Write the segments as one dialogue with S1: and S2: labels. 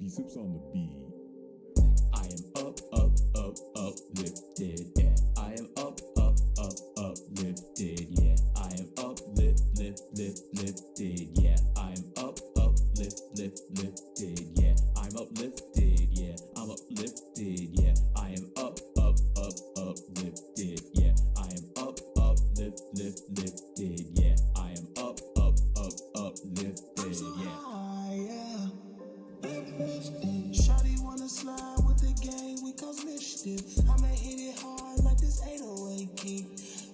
S1: V-CiPz on the beat.
S2: I am uplifted, yeah. I am uplifted, yeah. I am lifted, yeah. I am lifted, yeah. I'm uplifted, yeah. I'm uplifted, yeah. I am uplifted, yeah. I am uplifted, yeah. I am uplifted, yeah.
S3: Shawty wanna slide with the gang, we cause mischief. I'ma hit it hard like this 808 kick.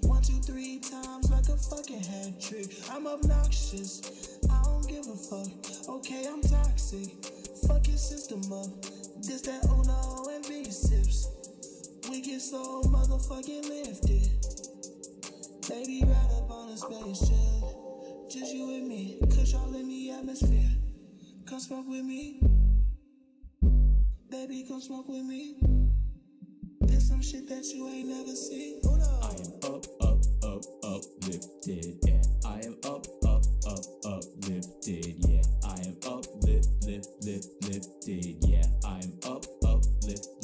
S3: 1, 2, 3 times like a fucking hat trick. I'm obnoxious, I don't give a fuck. Okay, I'm toxic, fuck your system up. This that Uno and V-CiPz. We get so motherfucking lifted. Baby, ride up on a spaceship. Just you and me, cause y'all in the atmosphere. Come smoke with me. Baby, come smoke with me. There's some shit that you ain't never seen. Oh no.
S2: I am uplifted, yeah. I am uplifted, yeah. I am lifted, yeah. I am uplifted,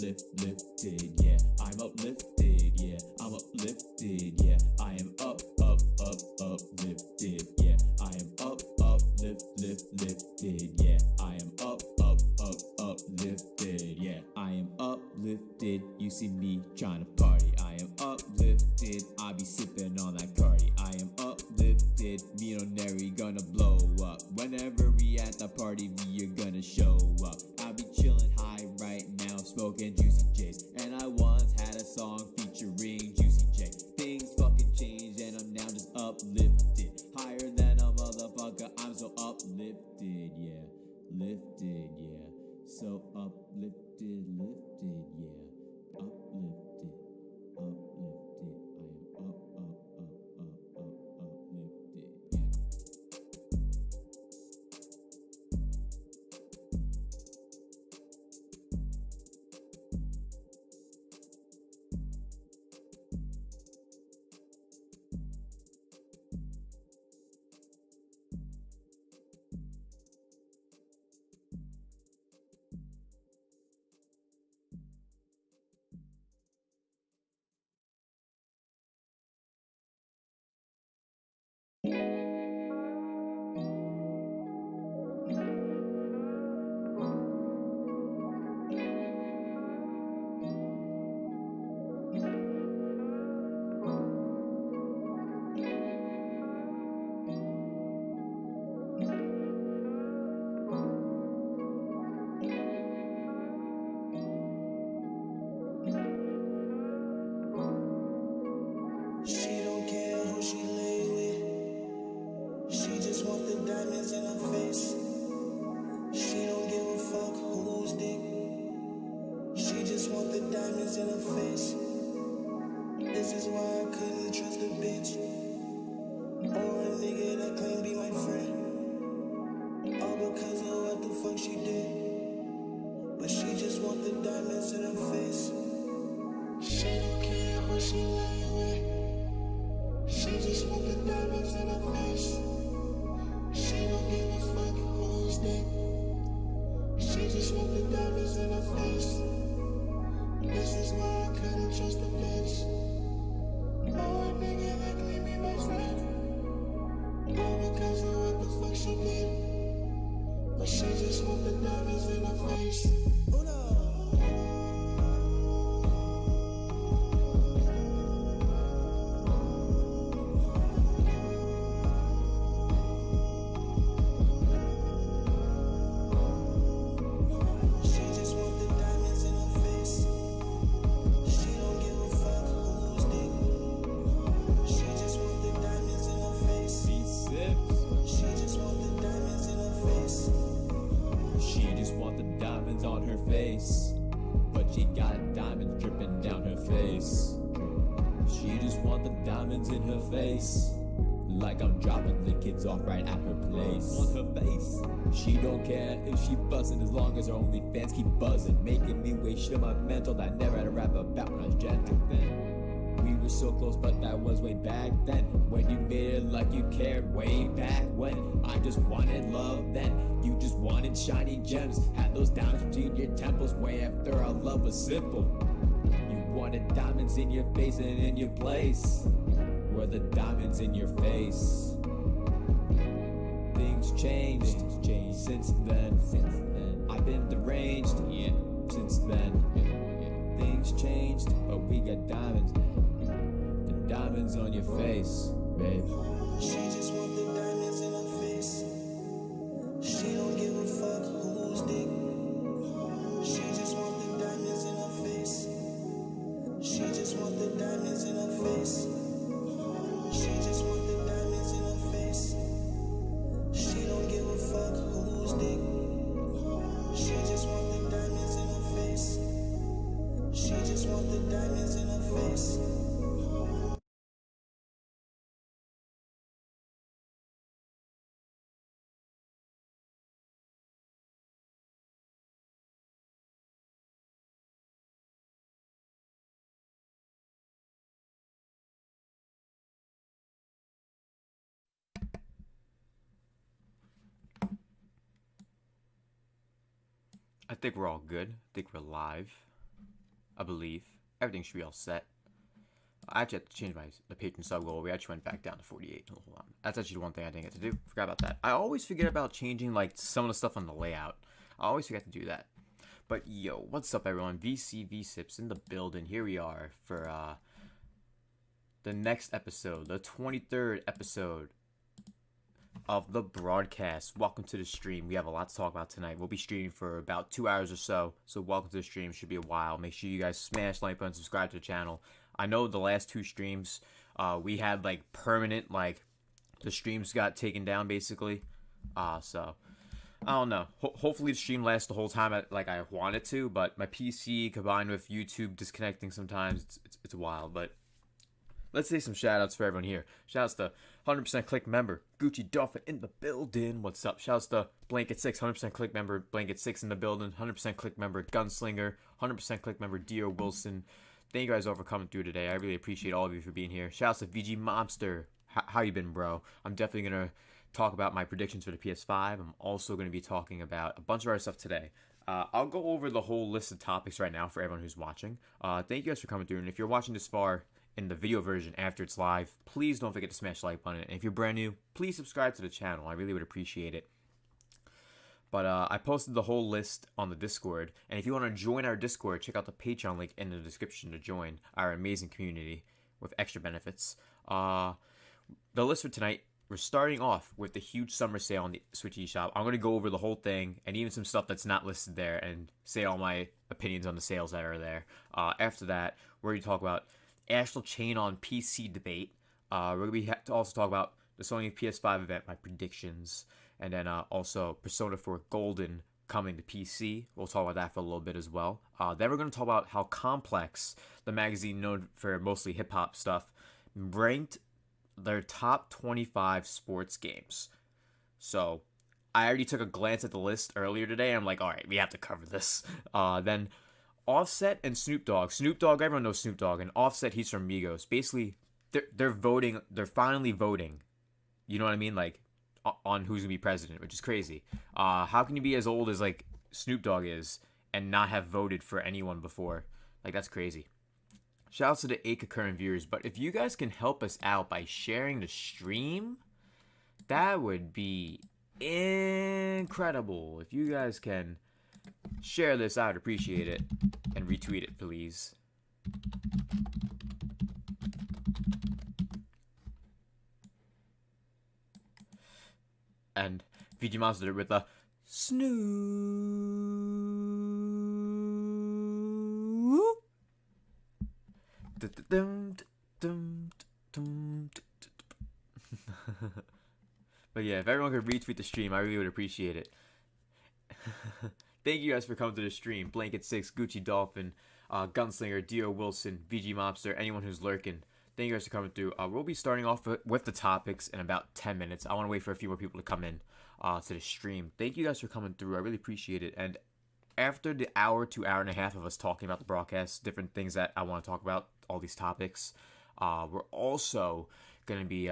S2: yeah. I'm uplifted, yeah. I'm uplifted, yeah. I am uplifted, yeah. I am uplifted, yeah. I am uplifted, yeah. I am uplifted, you see me trying to party. I am uplifted, I be sipping on that Cardi. I am uplifted, me and Neri gonna blow up. Whenever we at the party, we are gonna show up. I be chilling high right now, smoking V-CiPz. And I once had a song featuring V-CiPz. Things fucking changed and I'm now just uplifted. Higher than a motherfucker, I'm so uplifted, yeah. Lifted, yeah. So uplifted, lifted, yeah. Uplifted, uplifted. I am uplifted, yeah.
S3: She don't care who she lay with. She just want the diamonds in her face. She don't give a fuck who's dick. She just want the diamonds in her face. This is why I couldn't trust a bitch or a nigga that claimed be my friend. All because of what the fuck she did. But she just want the diamonds in her face. She don't care who she lay with. She just want the diamonds in her face. She don't give a fuck who's dick. She just want the diamonds in her face. This is why I couldn't trust a bitch or a nigga that claimed me my friend. All because of what the fuck she did. But she just want the diamonds in her face. Oh no.
S2: But she got diamonds dripping down her face. She just want the diamonds in her face. Like I'm dropping the kids off right at her place. On her face. She don't care if she buzzing as long as her OnlyFans keep buzzing. Making me waste shit on my mental that I never had to rap about when I was Gen back then. We were so close, but that was way back then. When you made it like you cared way back when. I just wanted love then. You just wanted shiny gems. Had those diamonds between your temples way after our love was simple. You wanted diamonds in your face and in your place were the diamonds in your face. Things changed since then. I've been deranged since then. Things changed, but we got diamonds now. The diamonds on your face, babe.
S3: She just want the diamonds in her face. She don't give a fuck who's dick. She just want the diamonds in her face. She just want the diamonds in her face. She just want the diamonds in her face. She don't give a fuck who's dick. She just want the diamonds in her face. She just want the diamonds in her face.
S1: I think we're all good. I think we're live. I believe. Everything should be all set. I actually had to change the patron sub goal. We actually went back down to 48. Hold on. That's actually the one thing I didn't get to do. Forgot about that. I always forget about changing like some of the stuff on the layout. I always forget to do that. But yo, what's up everyone? V-CiPz in the building. Here we are for the next episode. The 23rd episode of the broadcast. Welcome to the stream. We have a lot to talk about tonight. We'll be streaming for about 2 hours or so. So welcome to the stream. Should be a while. Make sure you guys smash like button, subscribe to the channel. I know the last 2 streams, we had like permanent, like the streams got taken down basically. So I don't know. Hopefully the stream lasts the whole time like I want it to. But my PC combined with YouTube disconnecting sometimes, it's wild. But let's say some shout outs for everyone here. Shout outs to 100% Click member, Gucci Dolphin in the building. What's up? Shout outs to Blanket 6, 100% Click member, Blanket 6 in the building. 100% Click member, Gunslinger. 100% Click member, Dio Wilson. Thank you guys all for coming through today. I really appreciate all of you for being here. Shout outs to V-CiPz. How you been, bro? I'm definitely going to talk about my predictions for the PS5. I'm also going to be talking about a bunch of other stuff today. I'll go over the whole list of topics right now for everyone who's watching. Thank you guys for coming through. And if you're watching this far in the video version after it's live, please don't forget to smash the like button. And if you're brand new, please subscribe to the channel. I really would appreciate it. But I posted the whole list on the Discord. And if you want to join our Discord, check out the Patreon link in the description to join our amazing community with extra benefits. The list for tonight, we're starting off with the huge summer sale on the Switch eShop. I'm going to go over the whole thing and even some stuff that's not listed there and say all my opinions on the sales that are there. After that, we're going to talk about Astral Chain on PC debate. We're going to also talk about the Sony PS5 event, my predictions, and then also Persona 4 Golden coming to PC. We'll talk about that for a little bit as well. Then we're going to talk about how Complex, the magazine known for mostly hip-hop stuff, ranked their top 25 sports games. So I already took a glance at the list earlier today. I'm like, all right, we have to cover this. Then Offset and Snoop Dogg. Snoop Dogg, everyone knows Snoop Dogg, and Offset, he's from Migos. Basically, they're voting. They're finally voting. You know what I mean? Like on who's gonna be president, which is crazy. How can you be as old as like Snoop Dogg is and not have voted for anyone before? Like that's crazy. Shout out to the 8 concurrent viewers. But if you guys can help us out by sharing the stream, that would be incredible. If you guys can share this, I would appreciate it. And retweet it, please. And V-CiPz did it with a Snoop. But yeah, if everyone could retweet the stream, I really would appreciate it. Thank you guys for coming to the stream. Blanket 6, Gucci Dolphin, Gunslinger, Dio Wilson, V-CiPz, anyone who's lurking. Thank you guys for coming through. We'll be starting off with the topics in about 10 minutes. I want to wait for a few more people to come in to the stream. Thank you guys for coming through. I really appreciate it. And after the hour to hour and a half of us talking about the broadcast, different things that I want to talk about, all these topics, We're also going to be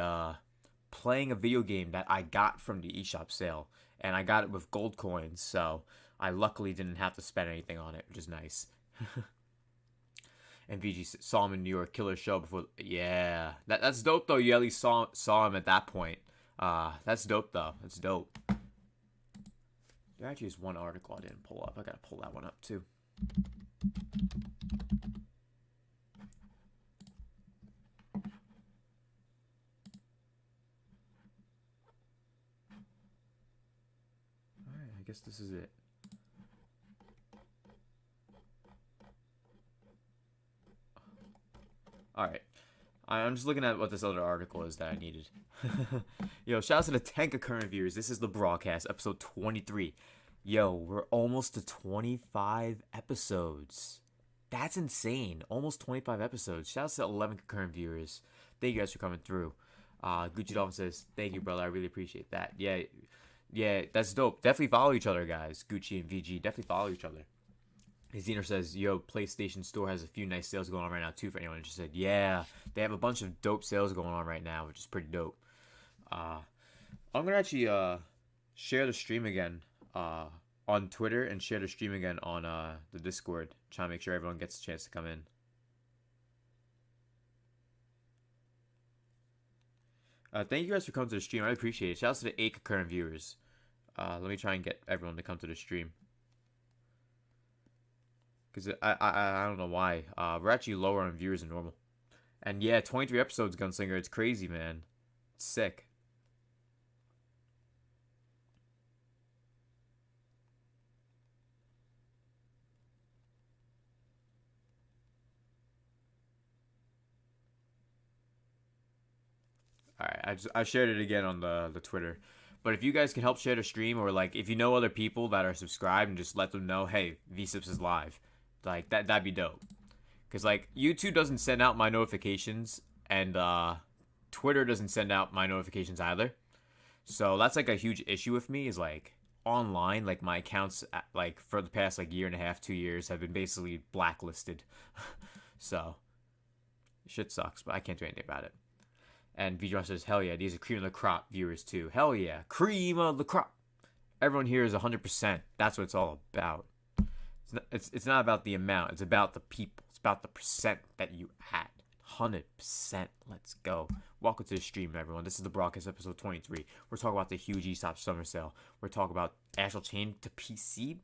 S1: playing a video game that I got from the eShop sale, and I got it with gold coins, so I luckily didn't have to spend anything on it, which is nice. And VG saw him in New York, killer show before. Yeah, that's dope though. You at least saw him at that point. That's dope though. That's dope. There actually is one article I didn't pull up. I gotta pull that one up too. Alright, I guess this is it. Alright. I'm just looking at what this other article is that I needed. Yo, shout out to the tank of current viewers. This is the broadcast, episode 23. Yo, we're almost to 25 episodes. That's insane. Almost 25 episodes. Shout out to 11 concurrent viewers. Thank you guys for coming through. Gucci Dolphin says, thank you, brother. I really appreciate that. Yeah, that's dope. Definitely follow each other, guys. Gucci and VG. Definitely follow each other. Zener says, yo, PlayStation Store has a few nice sales going on right now, too, for anyone interested. Yeah, they have a bunch of dope sales going on right now, which is pretty dope. I'm going to actually share the stream again on Twitter and share the stream again on the Discord. Trying to make sure everyone gets a chance to come in. Thank you guys for coming to the stream. I really appreciate it. Shout out to the 8 concurrent viewers. Let me try and get everyone to come to the stream. Because I don't know why. We're actually lower on viewers than normal. And yeah, 23 episodes, Gunslinger. It's crazy, man. It's sick. Alright, I shared it again on the Twitter. But if you guys can help share the stream, or like if you know other people that are subscribed, and just let them know, hey, V-CiPz is live. Like, that'd be dope. Because, like, YouTube doesn't send out my notifications, and Twitter doesn't send out my notifications either. So that's, like, a huge issue with me, is, like, online, like, my accounts, like, for the past, like, year and a half, 2 years, have been basically blacklisted. So, shit sucks, but I can't do anything about it. And VJ says, hell yeah, these are cream of the crop viewers, too. Hell yeah, cream of the crop. Everyone here is 100%. That's what it's all about. It's not about the amount. It's about the people. It's about the percent that you had. 100%. Let's go. Welcome to the stream, everyone. This is the broadcast, episode 23. We're talking about the huge eShop summer sale. We're talking about Astral Chain to PC,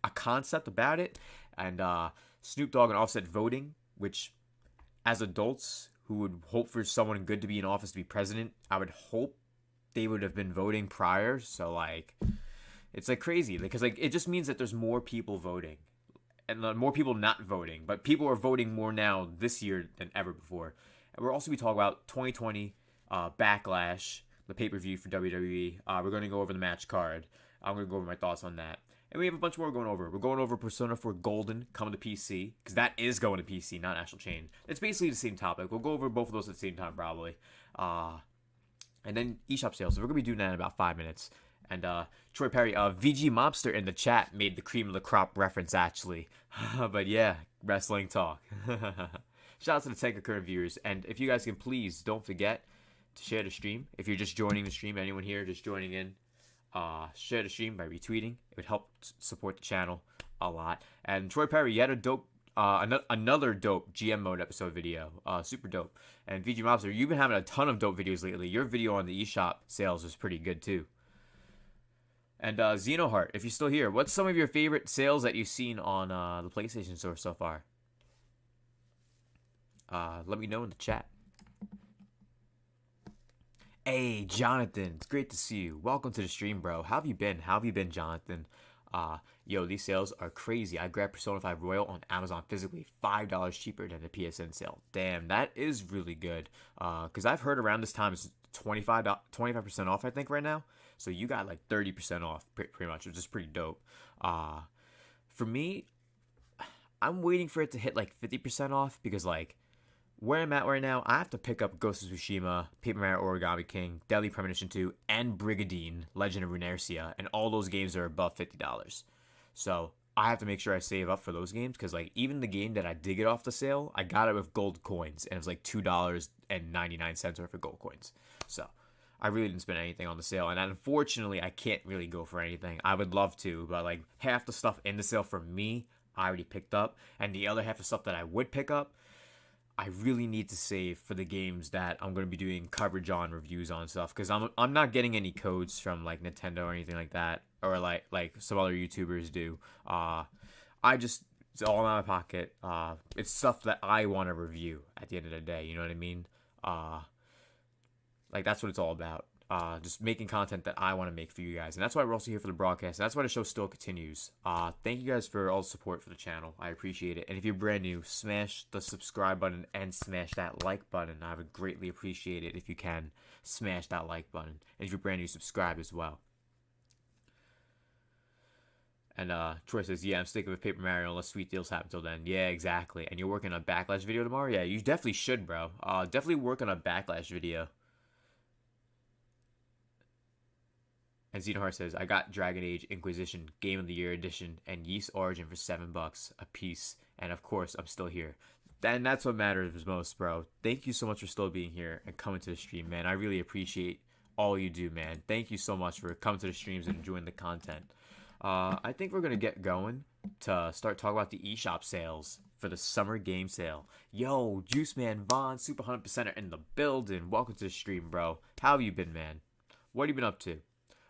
S1: a concept about it, and Snoop Dogg and Offset voting, which, as adults who would hope for someone good to be in office to be president, I would hope they would have been voting prior. So, like, it's, like, crazy, because, like, it just means that there's more people voting and more people not voting, but people are voting more now this year than ever before. And we'll also be talking about 2020 Backlash, the pay-per-view for WWE. We're going to go over the match card. I'm going to go over my thoughts on that. And we have a bunch more going over. We're going over Persona 4 Golden coming to PC, because that is going to PC, not Astral Chain. It's basically the same topic. We'll go over both of those at the same time, probably. And then eShop sales. So we're going to be doing that in about 5 minutes. And Troy Perry, VG Mobster in the chat made the cream of the crop reference, actually. But yeah, wrestling talk. Shout out to the 10 concurrent viewers. And if you guys can, please don't forget to share the stream. If you're just joining the stream, anyone here just joining in, share the stream by retweeting. It would help support the channel a lot. And Troy Perry, you had a dope, another dope GM mode episode video. Super dope. And VG Mobster, you've been having a ton of dope videos lately. Your video on the eShop sales was pretty good too. And Xenoheart, if you're still here, what's some of your favorite sales that you've seen on the PlayStation Store so far? Let me know in the chat. Hey, Jonathan, it's great to see you. Welcome to the stream, bro. How have you been? How have you been, Jonathan? Yo, these sales are crazy. I grabbed Persona 5 Royal on Amazon physically, $5 cheaper than the PSN sale. Damn, that is really good. Because I've heard around this time it's 25% off, I think, right now. So you got like 30% off, pretty much, which is pretty dope. For me, I'm waiting for it to hit like 50% off, because like where I'm at right now, I have to pick up Ghost of Tsushima, Paper Mario Origami King, Deadly Premonition 2, and Brigadine, Legend of Runetercia, and all those games are above $50. So I have to make sure I save up for those games because like even the game that I did get off the sale, I got it with gold coins and it was like $2.99 worth of gold coins. So I really didn't spend anything on the sale, and unfortunately I can't really go for anything. I would love to, but like half the stuff in the sale for me I already picked up, and the other half of stuff that I would pick up I really need to save for the games that I'm going to be doing coverage on, reviews on stuff, because I'm not getting any codes from like Nintendo or anything like that, or like some other YouTubers do. I just, it's all in my pocket. It's stuff that I want to review at the end of the day. You know what I mean? Like that's what it's all about. Just making content that I want to make for you guys. And that's why we're also here for the broadcast. And that's why the show still continues. Thank you guys for all the support for the channel. I appreciate it. And if you're brand new, smash the subscribe button and smash that like button. I would greatly appreciate it if you can smash that like button. And if you're brand new, subscribe as well. And Troy says, yeah, I'm sticking with Paper Mario unless sweet deals happen till then. Yeah, exactly. And you're working on a Backlash video tomorrow? Yeah, you definitely should, bro. Definitely work on a Backlash video. And Xenoheart says, I got Dragon Age Inquisition Game of the Year Edition and Yeast Origin for $7 a piece. And of course, I'm still here. And that's what matters most, bro. Thank you so much for still being here and coming to the stream, man. I really appreciate all you do, man. Thank you so much for coming to the streams and enjoying the content. I think we're going to get going to start talking about the eShop sales for the summer game sale. Yo, Juice Man Vaughn, Super 100%er in the building. Welcome to the stream, bro. How have you been, man? What have you been up to?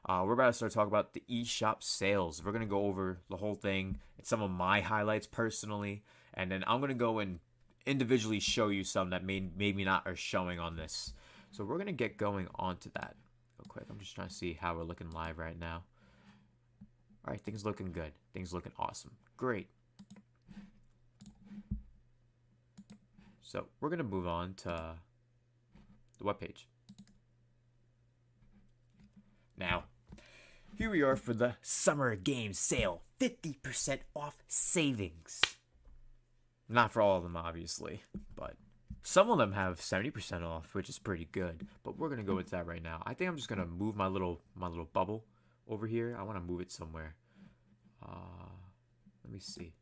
S1: We're about to start talking about the eShop sales. We're going to go over the whole thing and some of my highlights personally. And then I'm going to go and individually show you some that maybe not are showing on this. So we're going to get going on to that real quick. I'm just trying to see how we're looking live right now. All right, things looking good. Things looking awesome. Great. So we're going to move on to the webpage. Now, here we are for the summer game sale. 50% off savings. Not for all of them, obviously, but some of them have 70% off, which is pretty good. But we're going to go into that right now. I think I'm just going to move my little bubble over here. I want to move it somewhere. Let me see.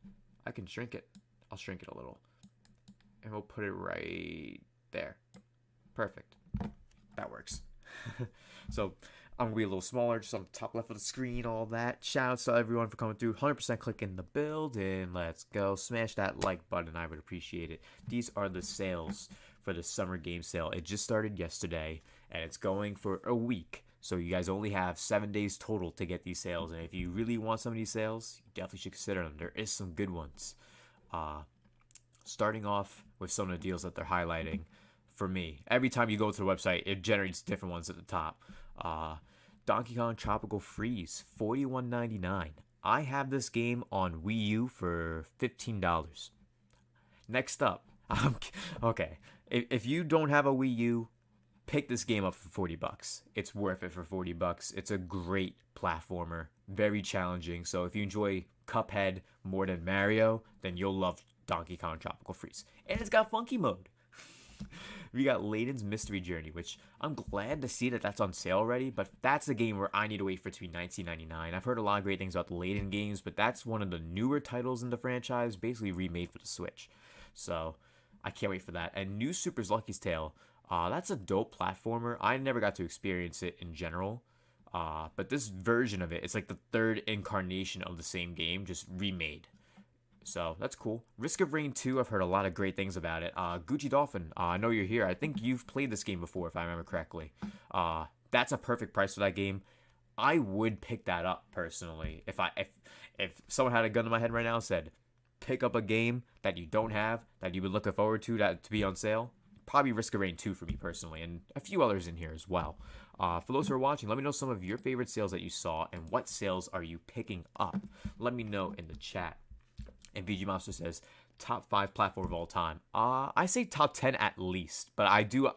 S1: I can shrink it. I'll shrink it a little. And we'll put it right there. Perfect. That works. So I'm going to be a little smaller, just on the top left of the screen, all that. Shout out to everyone for coming through. 100% click in the building. Let's go. Smash that like button. I would appreciate it. These are the sales for the summer game sale. It just started yesterday, and it's going for a week. So you guys only have 7 days total to get these sales. And if you really want some of these sales, you definitely should consider them. There is some good ones. Starting off with some of the deals that they're highlighting. For me, every time you go to the website, it generates different ones at the top. Donkey Kong Tropical Freeze, $41.99. I have this game on Wii U for $15. Next up, okay, if you don't have a Wii U, pick this game up for $40. It's worth it for $40. It's a great platformer, very challenging. So if you enjoy Cuphead more than Mario, then you'll love Donkey Kong Tropical Freeze. And it's got funky mode. We got Layden's Mystery Journey, which I'm glad to see that that's on sale already, but that's a game where I need to wait for it to be $19.99. I've heard a lot of great things about the Layden games, but that's one of the newer titles in the franchise, basically remade for the Switch. So I can't wait for that. And New Super's Lucky's Tale, that's a dope platformer. I never got to experience it in general, but this version of it, it's like the third incarnation of the same game, just remade. So that's cool. Risk of Rain 2, I've heard a lot of great things about it. Gucci Dolphin, I know you're here. I think you've played this game before, if I remember correctly. That's a perfect price for that game. I would pick that up personally. If someone had a gun to my head right now and said, pick up a game that you don't have, that you've been looking forward to be on sale, probably Risk of Rain 2 for me personally, and a few others in here as well. For those who are watching, let me know some of your favorite sales that you saw and what sales are you picking up. Let me know in the chat. And VG Monster says, top 5 platform of all time. I say top 10 at least, but I do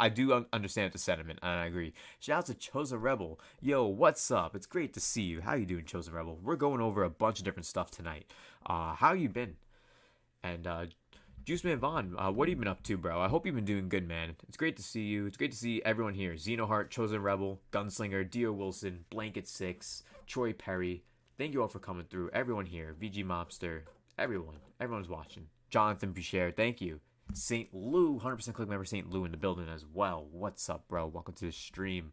S1: understand the sentiment, and I agree. Shout out to Chosen Rebel. Yo, what's up? It's great to see you. How you doing, Chosen Rebel? We're going over a bunch of different stuff tonight. How you been? And Juice Man Vaughn, what have you been up to, bro? I hope you've been doing good, man. It's great to see you. It's great to see everyone here. Xenoheart, Chosen Rebel, Gunslinger, Dio Wilson, Blanket 6, Troy Perry, Thank you all for coming through. Everyone here, VG Mobster, everyone's watching. Jonathan Boucher, thank you. St. Lou, 100% click member St. Lou in the building as well. What's up, bro? Welcome to the stream.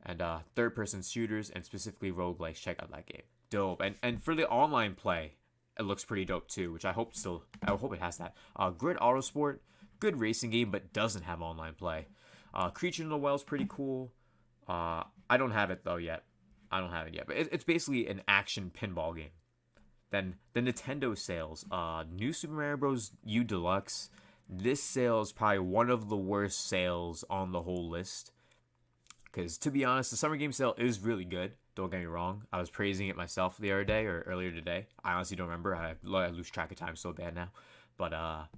S1: And third-person shooters and specifically roguelikes, check out that game. Dope. And for the online play, it looks pretty dope too, which I hope it has that. Grid Autosport, good racing game, but doesn't have online play. Creature in the Well is pretty cool. I don't have it though yet. But it's basically an action pinball game. Then the Nintendo sales, New Super Mario Bros. U Deluxe. This sale is probably one of the worst sales on the whole list. Because to be honest, the Summer Game Sale is really good. Don't get me wrong. I was praising it myself the other day or earlier today. I honestly don't remember. I lose track of time so bad now. But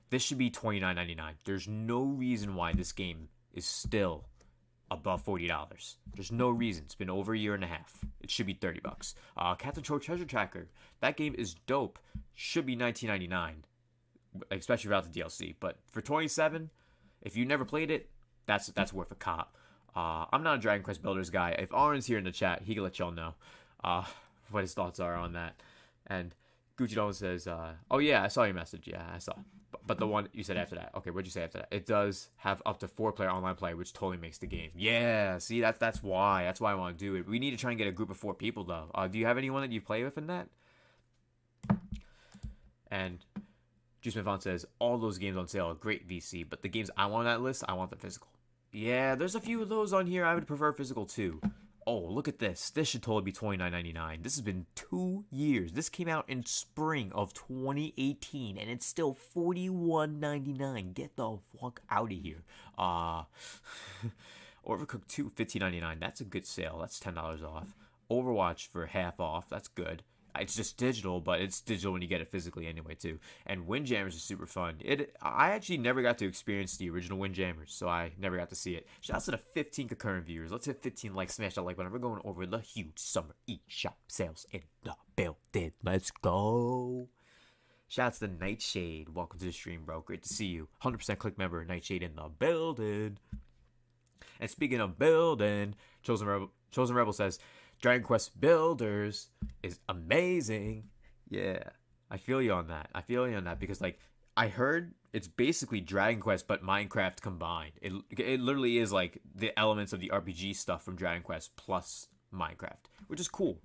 S1: this should be $29.99. There's no reason why this game is still above $40. There's no reason. It's been over a year and a half. It should be $30. Captain Toad Treasure Tracker. That game is dope. Should be $19.99, especially without the DLC. But for $27, if you never played it, that's worth a cop. I'm not a Dragon Quest Builders guy. If Aaron's here in the chat, he can let y'all know what his thoughts are on that. And Gucci Don says, oh yeah, I saw your message. Yeah, I saw. But the one you said after that. Okay, what'd you say after that? It does have up to 4-player online play, which totally makes the game. Yeah, see, that's why. That's why I want to do it. We need to try and get a group of 4 people, though. Do you have anyone that you play with in that? And Juice Vaughn says, all those games on sale are great, VC, but the games I want on that list, I want the physical. Yeah, there's a few of those on here. I would prefer physical, too. Oh, look at this. This should totally be $29.99. This has been 2 years. This came out in spring of 2018, and it's still $41.99. Get the fuck out of here. Overcooked 2, $15.99. That's a good sale. That's $10 off. Overwatch for half off. That's good. It's just digital, but it's digital when you get it physically anyway, too. And Windjammers is super fun. I actually never got to experience the original Windjammers, so I never got to see it. Shouts to the 15 concurrent viewers. Let's hit 15 likes, smash that like button. We're going over the huge summer eShop sales in the building. Let's go. Shouts to Nightshade. Welcome to the stream, bro. Great to see you. 100% click member, Nightshade in the building. And speaking of building, Chosen Rebel says, Dragon Quest Builders is amazing. Yeah, I feel you on that. Because, like, I heard it's basically Dragon Quest but Minecraft combined. It literally is, like, the elements of the RPG stuff from Dragon Quest plus Minecraft, which is cool.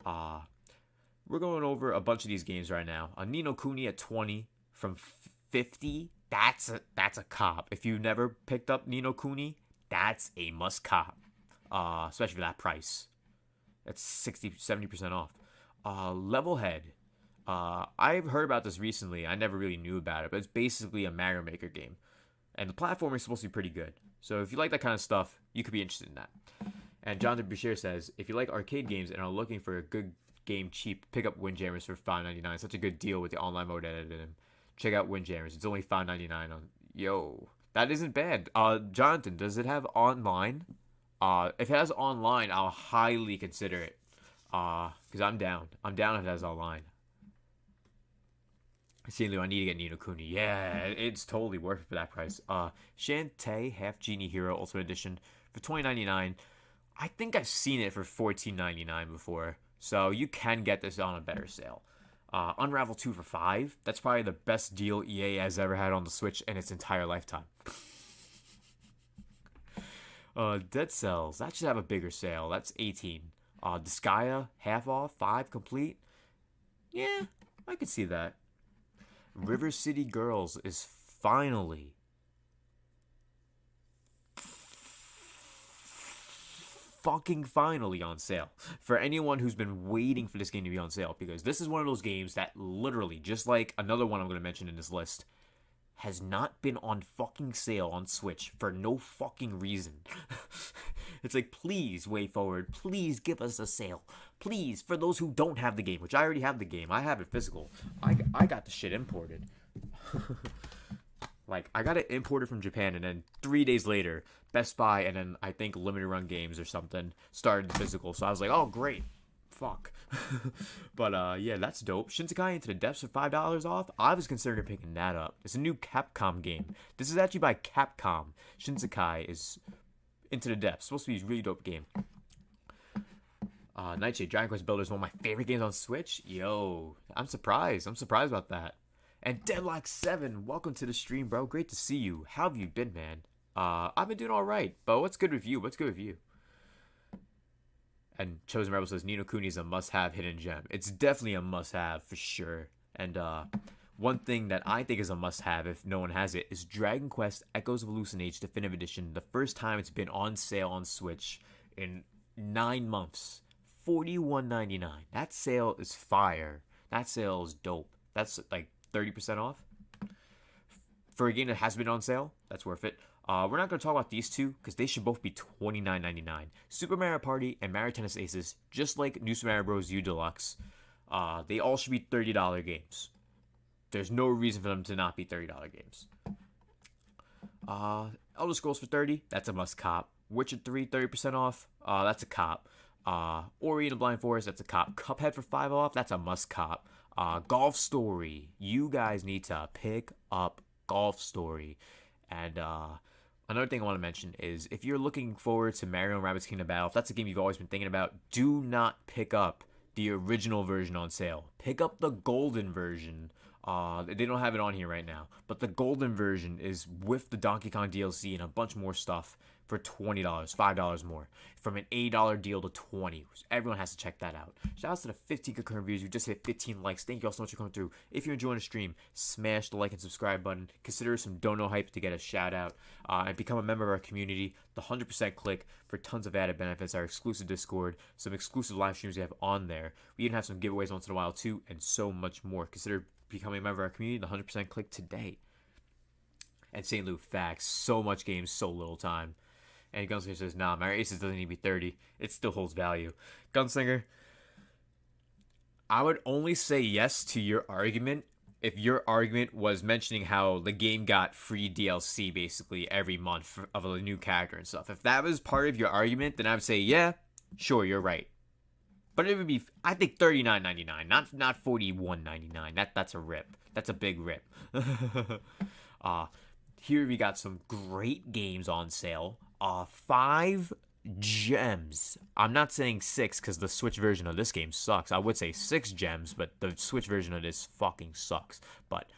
S1: We're going over a bunch of these games right now. Ni no Kuni at 20 from 50. That's a cop. If you've never picked up Ni no Kuni, that's a must cop. Especially for that price. That's 60-70% off. Levelhead. I've heard about this recently. I never really knew about it, but it's basically a Mario Maker game. And the platforming is supposed to be pretty good. So if you like that kind of stuff, you could be interested in that. And Jonathan Bashir says, if you like arcade games and are looking for a good game cheap, pick up Windjammers for $5.99. Such a good deal with the online mode added in. Check out Windjammers. It's only $5.99 on. Yo, that isn't bad. Jonathan, does it have online? If it has online, I'll highly consider it. Because I'm down. I'm down if it has online. See, I need to get Ni no Kuni. Yeah, it's totally worth it for that price. Shantae Half Genie Hero Ultimate Edition for $20.99. I think I've seen it for $14.99 before. So you can get this on a better sale. Unravel 2 for $5. That's probably the best deal EA has ever had on the Switch in its entire lifetime. Dead Cells, that should have a bigger sale. That's $18. Disgaea, half off, 5 complete. Yeah, I could see that. River City Girls is finally on sale. For anyone who's been waiting for this game to be on sale, because this is one of those games that literally, just like another one I'm going to mention in this list, has not been on fucking sale on Switch for no fucking reason. It's like, please, WayForward, please give us a sale. Please, for those who don't have the game, which I already have the game. I have it physical. I got the shit imported. Like, I got it imported from Japan, and then 3 days later, Best Buy, and then I think Limited Run Games or something started the physical. So I was like, oh, great. Fuck. But yeah, that's dope. Shinsekai Into the Depths for $5 off. I was considering picking that up. It's a new Capcom game. This is actually by Capcom. Shinsekai is Into the Depths. Supposed to be a really dope game. Nightshade Dragon Quest Builder is one of my favorite games on Switch. Yo, I'm surprised. I'm surprised about that. And Deadlock 7, welcome to the stream, bro. Great to see you. How have you been, man? I've been doing all right. But what's good with you? What's good with you? And Chosen Rebel says Ni no Kuni is a must-have hidden gem. It's definitely a must-have for sure. And one thing that I think is a must-have if no one has it is Dragon Quest Echoes of Hallucinage Definitive Edition. The first time it's been on sale on Switch in 9 months. $41.99. That sale is fire. That sale is dope. That's like 30% off. For a game that has been on sale, that's worth it. We're not going to talk about these two because they should both be $29.99. Super Mario Party and Mario Tennis Aces, just like New Super Mario Bros. U Deluxe, they all should be $30 games. There's no reason for them to not be $30 games. Elder Scrolls for $30, that's a must cop. Witcher 3, 30% off, that's a cop. Ori and the Blind Forest, that's a cop. Cuphead for $5 off, that's a must cop. Golf Story, you guys need to pick up Golf Story. And another thing I want to mention is if you're looking forward to Mario and Rabbids Kingdom Battle, if that's a game you've always been thinking about, do not pick up the original version on sale. Pick up the golden version. They don't have it on here right now, but the golden version is with the Donkey Kong DLC and a bunch more stuff for $20, $5 more, from an $8 deal to $20. Everyone has to check that out. Shout out to the 15 concurrent views. We just hit 15 likes. Thank you all so much for coming through. If you're enjoying the stream, smash the like and subscribe button. Consider some Dono Hype to get a shout out, and become a member of our community. The 100% click for tons of added benefits, our exclusive Discord, some exclusive live streams we have on there. We even have some giveaways once in a while too, and so much more. Consider becoming a member of our community. The 100% click today. And St. Lou, facts. So much games, so little time. And Gunslinger says, nah, Mario Aces doesn't need to be 30. It still holds value. Gunslinger, I would only say yes to your argument if your argument was mentioning how the game got free DLC basically every month of a new character and stuff. If that was part of your argument, then I would say, yeah, sure, you're right. But it would be, I think, $39.99, not $41.99. That's a rip. That's a big rip. Here we got some great games on sale. 5 gems. I'm not saying 6 because the Switch version of this game sucks. I would say 6 gems, but the Switch version of this fucking sucks. But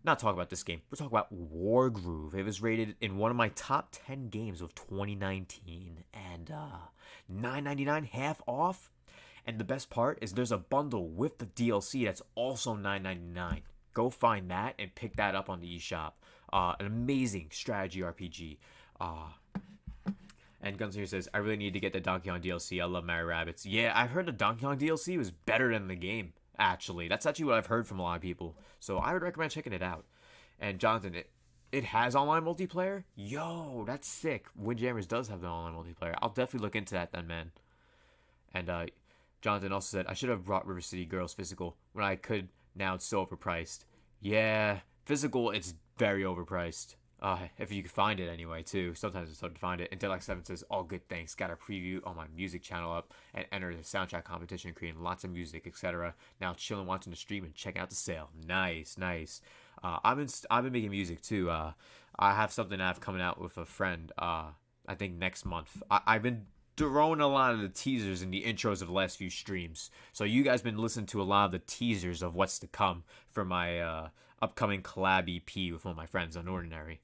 S1: not talking about this game. We're talking about Wargroove. It was rated in one of my top 10 games of 2019. And $9.99, half off. And the best part is there's a bundle with the DLC that's also $9.99. Go find that and pick that up on the eShop. An amazing strategy RPG. And Gunslinger says, I really need to get the Donkey Kong DLC. I love Mario Rabbids. Yeah, I've heard the Donkey Kong DLC was better than the game, actually. That's actually what I've heard from a lot of people. So I would recommend checking it out. And Jonathan, it has online multiplayer? Yo, that's sick. Windjammers does have the online multiplayer. I'll definitely look into that then, man. And Jonathan also said, I should have brought River City Girls physical when I could. Now it's so overpriced. Yeah, physical, it's very overpriced. If you can find it anyway, too. Sometimes it's hard to find it. And Deluxe 7 says, all good things. Got a preview on my music channel up and enter the soundtrack competition, creating lots of music, etc. Now chilling, watching the stream, and checking out the sale. Nice, nice. I've been making music, too. I have something I have coming out with a friend, I think next month. I've been throwing a lot of the teasers and the intros of the last few streams. So you guys been listening to a lot of the teasers of what's to come for my upcoming collab EP with one of my friends on Ordinary.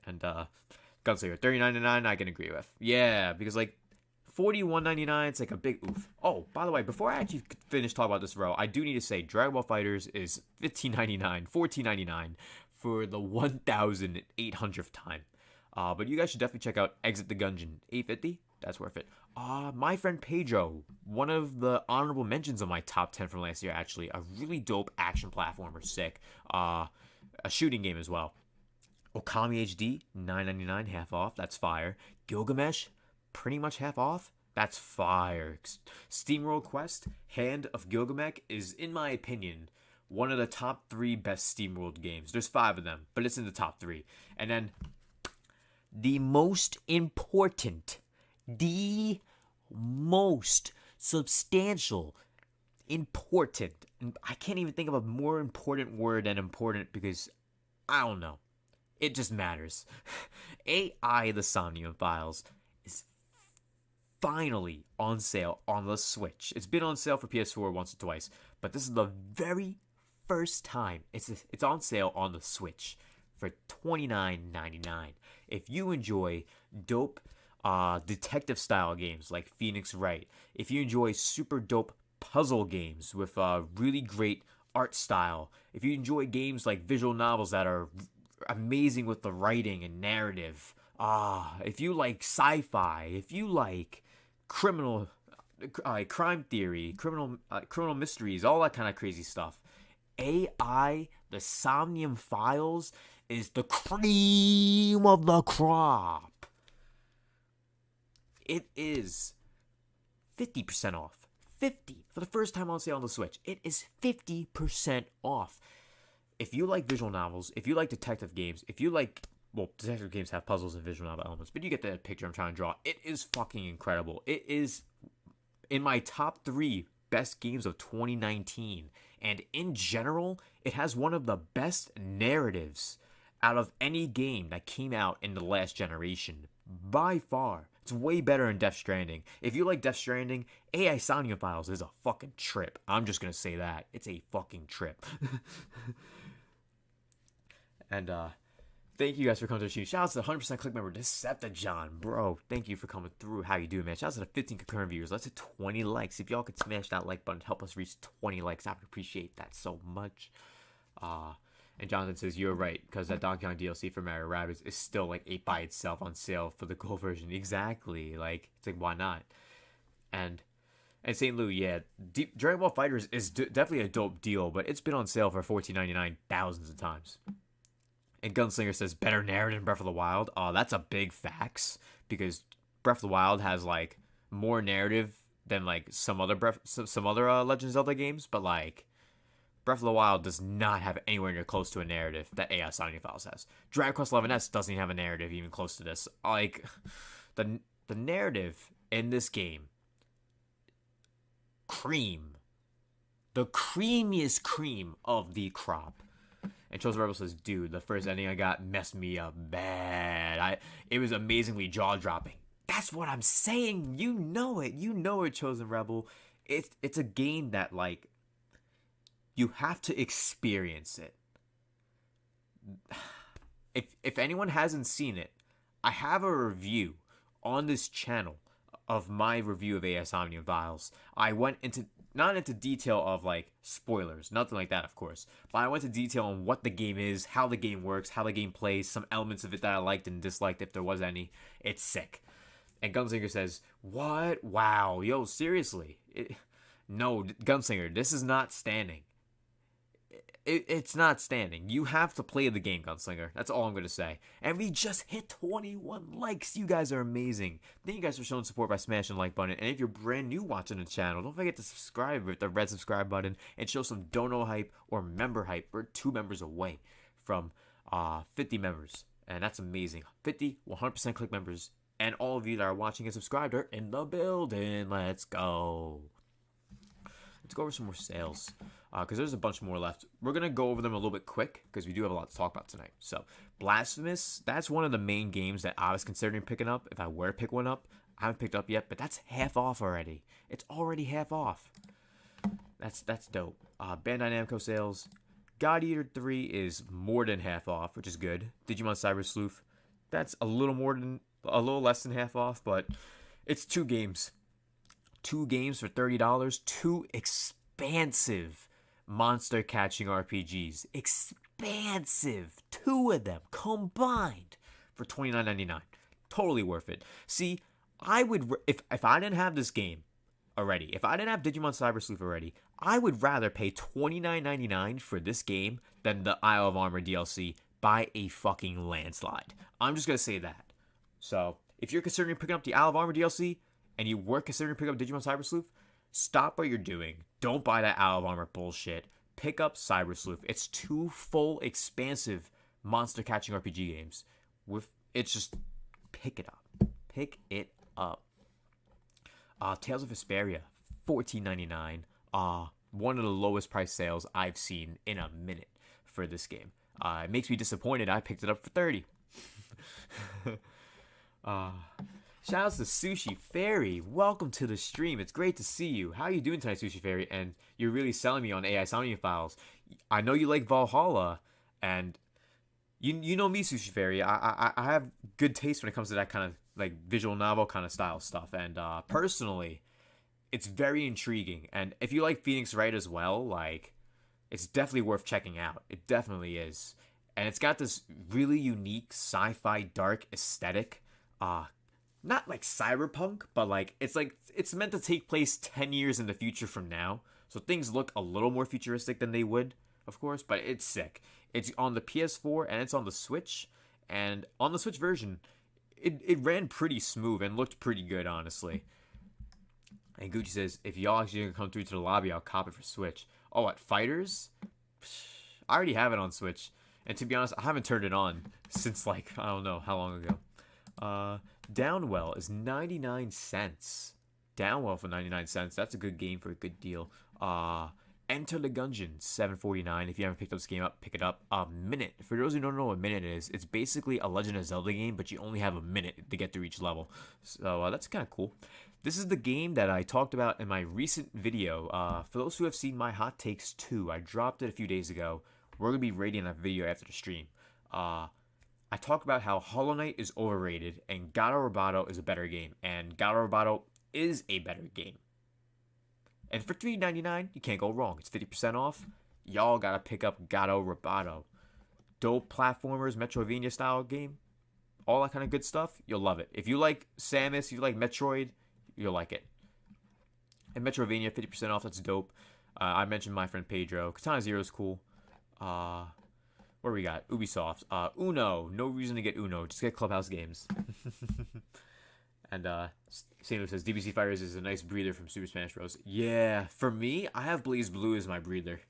S1: And Gunslinger, $39.99 I can agree with. Yeah, because like $41.99, it's like a big oof. Oh, by the way, before I actually finish talking about this row, I do need to say Dragon Ball FighterZ is $15.99, $14.99 for the 1,800th time. But you guys should definitely check out Exit the Gungeon, $8.50. That's worth it. My friend Pedro, one of the honorable mentions of my top 10 from last year, actually. A really dope action platformer, sick. A shooting game as well. Okami HD, $9.99, half off. That's fire. Gilgamesh, pretty much half off. That's fire. SteamWorld Quest, Hand of Gilgamesh is, in my opinion, one of the top 3 best SteamWorld games. There's 5 of them, but it's in the top 3. And then the most important, the most substantial, important, and I can't even think of a more important word than important because I don't know. It just matters. AI The Somnium Files is finally on sale on the Switch. It's been on sale for PS4 once or twice, but this is the very first time it's on sale on the Switch for $29.99. If you enjoy dope detective style games like Phoenix Wright, if you enjoy super dope puzzle games with really great art style, if you enjoy games like visual novels that are amazing with the writing and narrative, if you like sci-fi, if you like crime theory, criminal mysteries, all that kind of crazy stuff, AI, the Somnium Files, is the cream of the crop. It is 50% off. 50 for the first time on sale on the Switch. It is 50% off. If you like visual novels, if you like detective games, if you like, well, detective games have puzzles and visual novel elements, but you get the picture I'm trying to draw. It is fucking incredible. It is in my top 3 best games of 2019. And in general, it has one of the best narratives out of any game that came out in the last generation. By far. It's way better than Death Stranding. If you like Death Stranding, AI Somnium Files is a fucking trip. I'm just gonna say that. It's a fucking trip. And thank you guys for coming to the stream. Shout out to the 100% click member, Decepticon. Bro, thank you for coming through. How you doing, man? Shout out to the 15 concurrent viewers. Let's hit 20 likes. If y'all could smash that like button, help us reach 20 likes. I would appreciate that so much. And Jonathan says, you're right, because that Donkey Kong DLC for Mario Rabbids is still, like, by itself on sale for the gold version. Exactly. Like, it's like, why not? And St. Louis, yeah, Dragon Ball FighterZ is definitely a dope deal, but it's been on sale for $14.99 thousands of times. And Gunslinger says, better narrative than Breath of the Wild. That's a big facts, because Breath of the Wild has, like, more narrative than, like, some other Legend of Zelda games, but, like, Breath of the Wild does not have anywhere near close to a narrative that AI Somnium Files has. Dragon Quest XI doesn't even have a narrative even close to this. Like, the narrative in this game, cream. The creamiest cream of the crop. And Chosen Rebel says, dude, the first ending I got messed me up bad. It was amazingly jaw-dropping. That's what I'm saying. You know it. You know it, Chosen Rebel. It's a game that, like, you have to experience it. If anyone hasn't seen it, I have a review on this channel of my review of AI Somnium Files. I went not into detail of, like, spoilers, nothing like that, of course, but I went into detail on what the game is, how the game works, how the game plays, some elements of it that I liked and disliked if there was any. It's sick. And Gunslinger says, what? Wow, yo, seriously. No, Gunslinger, this is not standing. It's not standing. You have to play the game, Gunslinger. That's all I'm going to say. And we just hit 21 likes. You guys are amazing. Thank you guys for showing support by smashing the like button. And if you're brand new watching the channel, don't forget to subscribe with the red subscribe button and show some dono hype or member hype. We're 2 members away from 50 members. And that's amazing. 50, 100% click members. And all of you that are watching and subscribed are in the building. Let's go. Let's go over some more sales. Because there's a bunch more left. We're going to go over them a little bit quick because we do have a lot to talk about tonight. So, Blasphemous, that's one of the main games that I was considering picking up if I were to pick one up. I haven't picked up yet, but that's half off already. It's already half off. That's dope. Bandai Namco sales. God Eater 3 is more than half off, which is good. Digimon Cyber Sleuth, that's a little less than half off, but it's 2 games. 2 games for $30. 2 expansive monster catching RPGs. Expansive. 2 of them combined for $29.99. Totally worth it. See, I would, if I didn't have this game already, if I didn't have Digimon Cyber Sleuth already, I would rather pay $29.99 for this game than the Isle of Armor DLC by a fucking landslide. I'm just gonna say that. So, if you're considering picking up the Isle of Armor DLC and you were considering picking up Digimon Cyber Sleuth, stop what you're doing. Don't buy that Isle of Armor bullshit. Pick up Cyber Sleuth. It's 2 full, expansive monster catching RPG games. It's just pick it up. Pick it up. Tales of Vesperia, $14.99. One of the lowest price sales I've seen in a minute for this game. It makes me disappointed. I picked it up for $30. Shout outs to Sushi Fairy. Welcome to the stream. It's great to see you. How are you doing tonight, Sushi Fairy? And you're really selling me on AI sounding files. I know you like Valhalla, and you know me, Sushi Fairy. I have good taste when it comes to that kind of like visual novel kind of style stuff. And personally, it's very intriguing. And if you like Phoenix Wright as well, like it's definitely worth checking out. It definitely is. And it's got this really unique sci-fi dark aesthetic. Not like cyberpunk, but like it's meant to take place 10 years in the future from now. So things look a little more futuristic than they would, of course, but it's sick. It's on the PS4 and it's on the Switch. And on the Switch version, it ran pretty smooth and looked pretty good, honestly. And Gucci says, if y'all actually gonna come through to the lobby, I'll cop it for Switch. Oh, what, Fighters? I already have it on Switch. And to be honest, I haven't turned it on since like, I don't know how long ago. Downwell is 99 cents. Downwell for 99 cents. That's a good game for a good deal. Enter the Gungeon, $7.49. If you haven't picked up this game up, pick it up. Minute. For those who don't know what a minute is, it's basically a Legend of Zelda game, but you only have a minute to get through each level. So that's kind of cool. This is the game that I talked about in my recent video. For those who have seen my Hot Takes 2, I dropped it a few days ago. We're going to be rating that video after the stream. I talk about how Hollow Knight is overrated and Gato Roboto is a better game. And Gato Roboto is a better game. And for $3.99, you can't go wrong. It's 50% off. Y'all gotta pick up Gato Roboto. Dope platformers, Metroidvania style game. All that kind of good stuff. You'll love it. If you like Samus, you like Metroid, you'll like it. And Metroidvania, 50% off. That's dope. I mentioned my friend Pedro. Katana Zero is cool. What do we got? Ubisoft. Uno. No reason to get Uno. Just get Clubhouse games. And St. Louis says, DBC Fighters is a nice breather from Super Smash Bros. Yeah, for me, I have Blaze Blue as my breather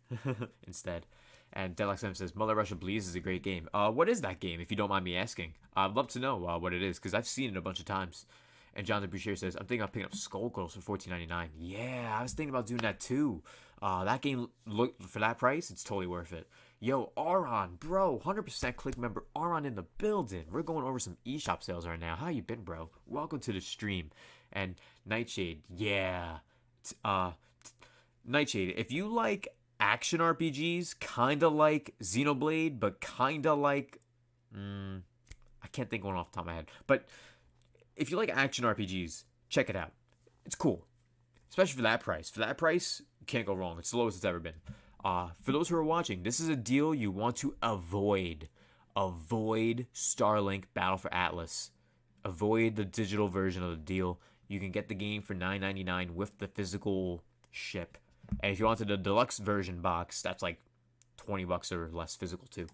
S1: instead. And Deadlock 7 says, Mother Russia Blaze is a great game. What is that game, if you don't mind me asking? I'd love to know what it is, because I've seen it a bunch of times. And Jonathan Boucher says, I'm thinking of picking up Skullgirls for $14.99. Yeah, I was thinking about doing that too. That game, look for that price, it's totally worth it. Yo, Aron, bro, 100% Click member, Aron in the building. We're going over some eShop sales right now. How you been, bro? Welcome to the stream. And Nightshade, yeah. Nightshade, if you like action RPGs, kind of like Xenoblade, but kind of like... I can't think of one off the top of my head. But if you like action RPGs, check it out. It's cool. Especially for that price. For that price, you can't go wrong. It's the lowest it's ever been. For those who are watching, this is a deal you want to avoid. Avoid Starlink Battle for Atlas. Avoid the digital version of the deal. You can get the game for $9.99 with the physical ship. And if you wanted the deluxe version box, that's like $20 or less physical too.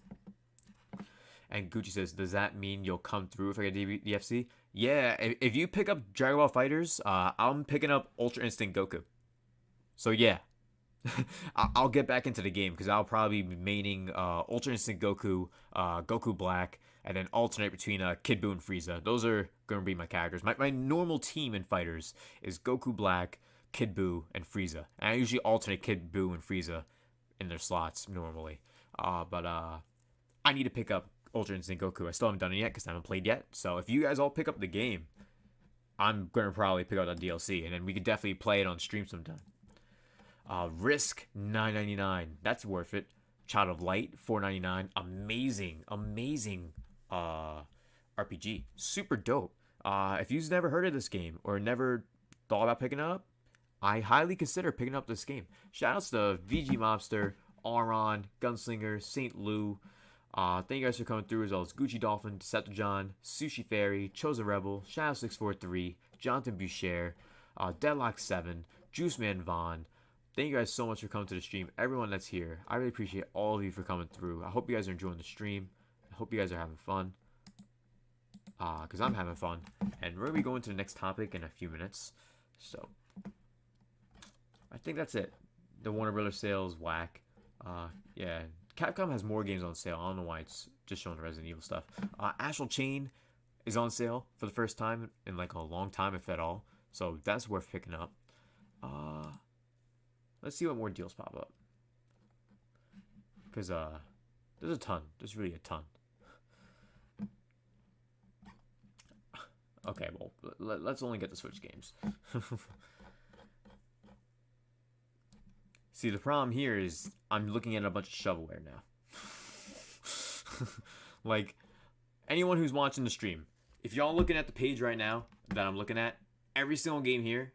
S1: And Gucci says, does that mean you'll come through if I get DFC? Yeah, if you pick up Dragon Ball FighterZ, I'm picking up Ultra Instinct Goku. So yeah. I'll get back into the game because I'll probably be maining Ultra Instinct Goku, Goku Black, and then alternate between Kid Buu and Frieza. Those are going to be my characters. My normal team in Fighters is Goku Black, Kid Buu, and Frieza. And I usually alternate Kid Buu and Frieza in their slots normally. But I need to pick up Ultra Instinct Goku. I still haven't done it yet because I haven't played yet. So if you guys all pick up the game, I'm going to probably pick up that DLC. And then we could definitely play it on stream sometime. Risk, $9.99. That's worth it. Child of Light, $4.99. Amazing RPG. Super dope. If you've never heard of this game or never thought about picking it up, I highly consider picking up this game. Shoutouts to VG Mobster, Aron, Gunslinger, St. Lou. Thank you guys for coming through, as well as Gucci Dolphin, Decepticon, Sushi Fairy, Chosen Rebel, Shadow643, Jonathan Boucher, Deadlock 7, Juiceman Vaughn. Thank you guys so much for coming to the stream. Everyone that's here, I really appreciate all of you for coming through. I hope you guys are enjoying the stream. I hope you guys are having fun. Because I'm having fun. And we're going to be going to the next topic in a few minutes. So, I think that's it. The Warner Brothers sales, whack. Yeah. Capcom has more games on sale. I don't know why it's just showing the Resident Evil stuff. Astral Chain is on sale for the first time in like a long time, if at all. So, that's worth picking up. Let's see what more deals pop up. Because there's a ton. There's really a ton. Okay, well, let's only get the Switch games. See, the problem here is I'm looking at a bunch of shovelware now. Like, anyone who's watching the stream, if y'all looking at the page right now that I'm looking at, every single game here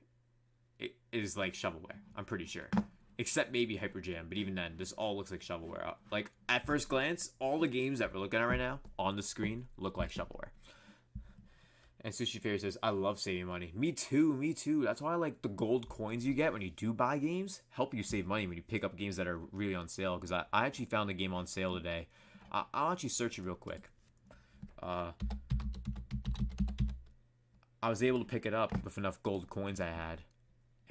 S1: is like shovelware. I'm pretty sure. Except maybe Hyper Jam, but even then, this all looks like shovelware. Like, at first glance, all the games that we're looking at right now on the screen look like shovelware. And Sushi Fairy says, I love saving money. Me too. That's why I like the gold coins you get when you do buy games. Help you save money when you pick up games that are really on sale. Because I actually found a game on sale today. I'll actually search it real quick. I was able to pick it up with enough gold coins I had.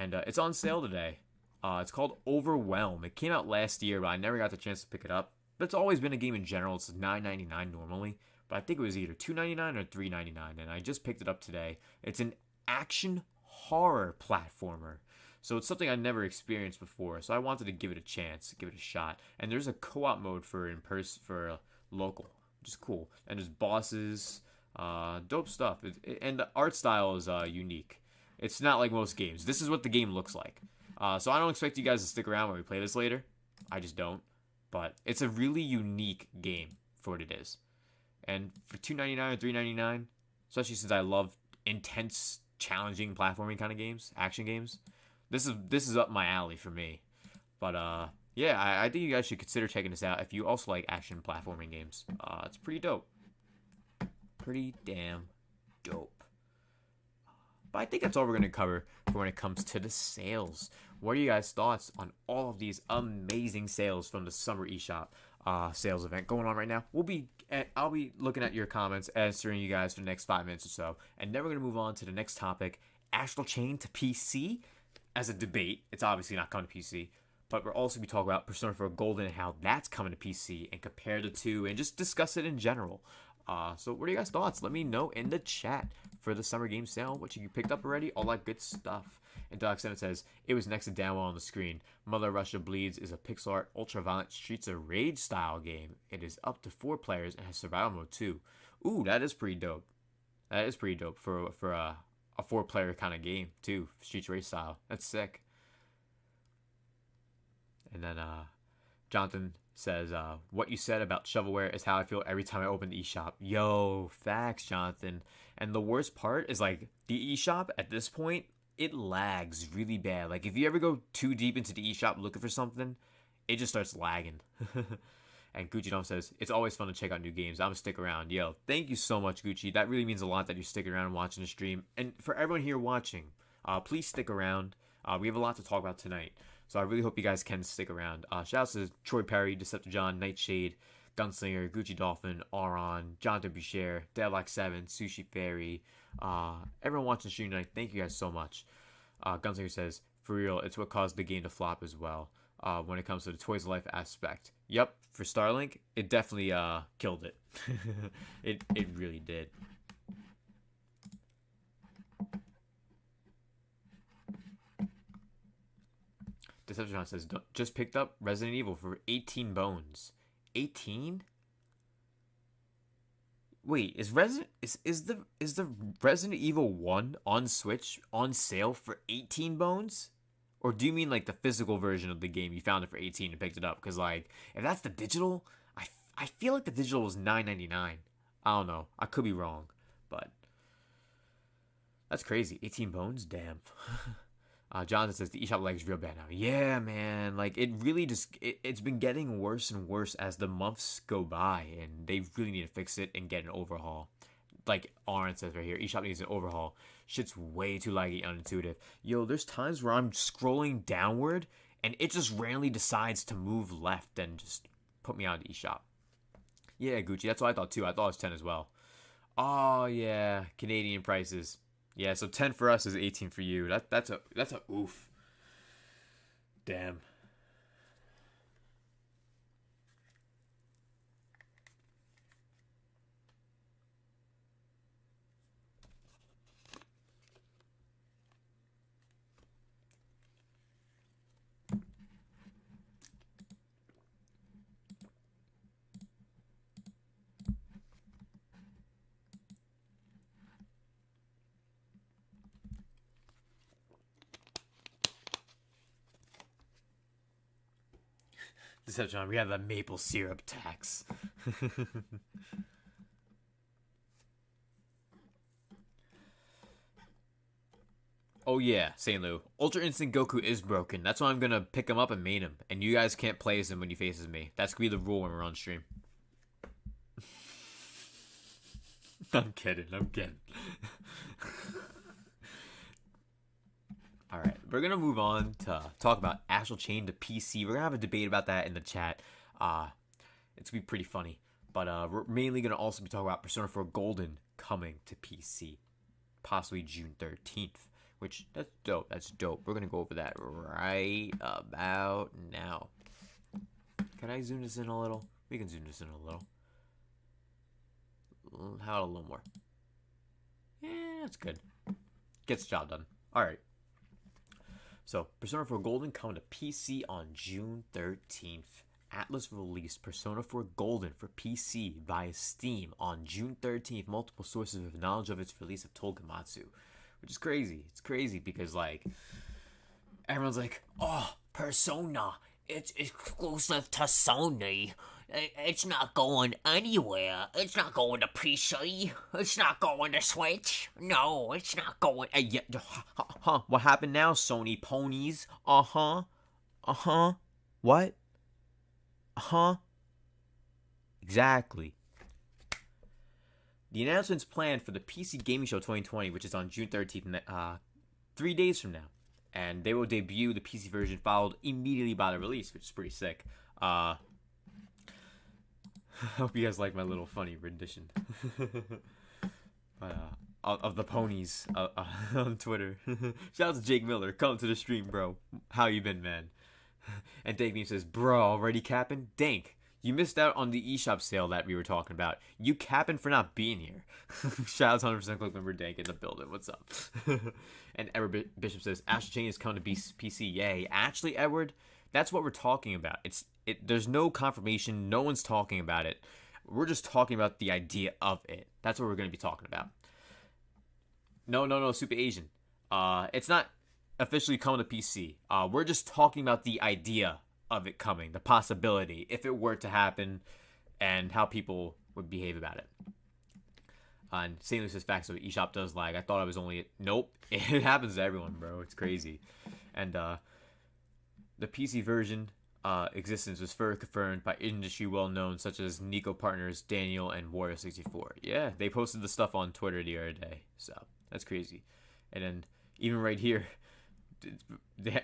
S1: And it's on sale today. It's called Overwhelm. It came out last year, but I never got the chance to pick it up. But it's always been a game in general. It's $9.99 normally. But I think it was either $2.99 or $3.99. And I just picked it up today. It's an action horror platformer. So it's something I never experienced before. So I wanted to give it a chance, give it a shot. And there's a co-op mode for in-person, for local, which is cool. And there's bosses, dope stuff. And the art style is unique. It's not like most games. This is what the game looks like. So I don't expect you guys to stick around when we play this later. I just don't. But it's a really unique game for what it is. And for $2.99 or $3.99, especially since I love intense, challenging platforming kind of games, action games, this is up my alley for me. But yeah, I think you guys should consider checking this out if you also like action platforming games. It's pretty dope. Pretty damn dope. But I think that's all we're going to cover for when it comes to the sales. What are you guys' thoughts on all of these amazing sales from the summer eShop sales event going on right now? I'll be looking at your comments, answering you guys for the next 5 minutes or so. And then we're going to move on to the next topic, Astral Chain to PC as a debate. It's obviously not coming to PC. But we'll also be talking about Persona 4 Golden and how that's coming to PC and compare the two and just discuss it in general. So what are you guys' thoughts? Let me know in the chat for the summer game sale. What you picked up already? All that good stuff. And Doc Senate says, it was next to Downwell on the screen. Mother Russia Bleeds is a pixel art, ultra-violent Streets of Rage style game. It is up to 4 players and has survival mode too. Ooh, that is pretty dope. That is pretty dope for a 4-player kind of game too. Streets of Rage style. That's sick. And then Jonathan says, what you said about shovelware is how I feel every time I open the eShop. Yo, facts, Jonathan. And the worst part is, like, the eShop at this point, it lags really bad. Like, if you ever go too deep into the eShop looking for something, it just starts lagging. And Gucci Dom says, it's always fun to check out new games. I'm going to stick around. Yo, thank you so much, Gucci. That really means a lot that you're sticking around and watching the stream. And for everyone here watching, please stick around. We have a lot to talk about tonight. So I really hope you guys can stick around. Shout out to Troy Perry, Decepticon, Nightshade, Gunslinger, Gucci Dolphin, Auron, Jonathan Boucher, Deadlock7, Sushi Fairy, everyone watching the stream tonight, thank you guys so much. Gunslinger says, for real, it's what caused the game to flop as well. When it comes to the Toys of Life aspect. Yep, for Starlink, it definitely killed it. It really did. Decepticon says, just picked up Resident Evil for 18 bones. 18? Wait, is the Resident Evil 1 on Switch on sale for 18 bones? Or do you mean like the physical version of the game you found it for 18 and picked it up? Because like, if that's the digital, I feel like the digital was $9.99. I don't know. I could be wrong, but that's crazy. 18 bones? Damn. Jonathan says the eShop lag is real bad now. Yeah, man. Like, it really just... It's been getting worse and worse as the months go by, and they really need to fix it and get an overhaul. Like Aaron says right here, eShop needs an overhaul. Shit's way too laggy and unintuitive. Yo, there's times where I'm scrolling downward, and it just randomly decides to move left and just put me out of the eShop. Yeah, Gucci, that's what I thought too. I thought it was 10 as well. Oh, yeah. Canadian prices. Yeah, so 10 for us is 18 for you. That's a oof. Damn. Deception, we have the maple syrup tax. Oh yeah, St. Lou. Ultra Instinct Goku is broken. That's why I'm gonna pick him up and main him. And you guys can't play as him when he faces me. That's gonna be the rule when we're on stream. I'm kidding. Alright, we're gonna move on to talk about Astral Chain to PC. We're gonna have a debate about that in the chat. It's gonna be pretty funny. But we're mainly gonna also be talking about Persona 4 Golden coming to PC. Possibly June 13th. Which, that's dope. That's dope. We're gonna go over that right about now. Can I zoom this in a little? We can zoom this in a little. How about a little more? Yeah, that's good. Gets the job done. Alright. So, Persona 4 Golden coming to PC on June 13th. Atlus released Persona 4 Golden for PC via Steam on June 13th. Multiple sources with knowledge of its release have told Gamatsu. Which is crazy. It's crazy because, like, everyone's like, oh, Persona, it's exclusive to Sony. It's not going anywhere. It's not going to PC. It's not going to Switch. No, it's not going. Yeah, what happened now, Sony ponies? What? Exactly. The announcement's planned for the PC Gaming Show 2020, which is on June 13th, 3 days from now. And they will debut the PC version followed immediately by the release, which is pretty sick. I hope you guys like my little funny rendition of the ponies on Twitter. Shout out to Jake Miller. Come to the stream, bro. How you been, man? And Dank Meme says, bro, already capping? Dank. You missed out on the eShop sale that we were talking about. You capping for not being here. Shout out to 100% Click Member Dank in the building. What's up? And Edward Bishop says, Astral Chain is coming to PC. Yay. Actually, Edward, that's what we're talking about. There's no confirmation. No one's talking about it. We're just talking about the idea of it. That's what we're going to be talking about. No, Super Asian. It's not officially coming to PC. We're just talking about the idea of it coming, the possibility, if it were to happen, and how people would behave about it. And St. Louis says facts, so eShop does lag. I thought I was only... Nope. It happens to everyone, bro. It's crazy. And the PC version existence was further confirmed by industry well-known, such as Nico partners Daniel and Warrior64. Yeah, they posted the stuff on Twitter the other day. So, that's crazy. And then, even right here...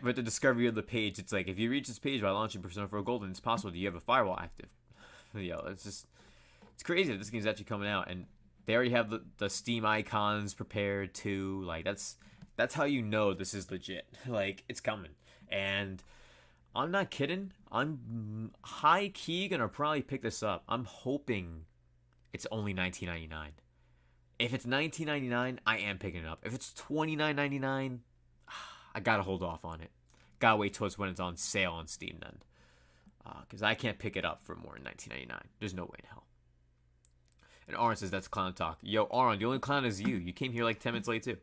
S1: with the discovery of the page, it's like, if you reach this page by launching Persona 4 Golden, it's possible that you have a firewall active. It's crazy that this game's actually coming out, and they already have the Steam icons prepared too. Like, that's how you know this is legit. Like, it's coming. And I'm not kidding. I'm high-key gonna probably pick this up. I'm hoping it's only $19.99. If it's $19.99, I am picking it up. If it's $29.99, I gotta hold off on it. Gotta wait till it's when it's on sale on Steam then. Because I can't pick it up for more than $19.99. There's no way in hell. And Aaron says that's clown talk. Yo, Aaron, the only clown is you. You came here like 10 minutes late too.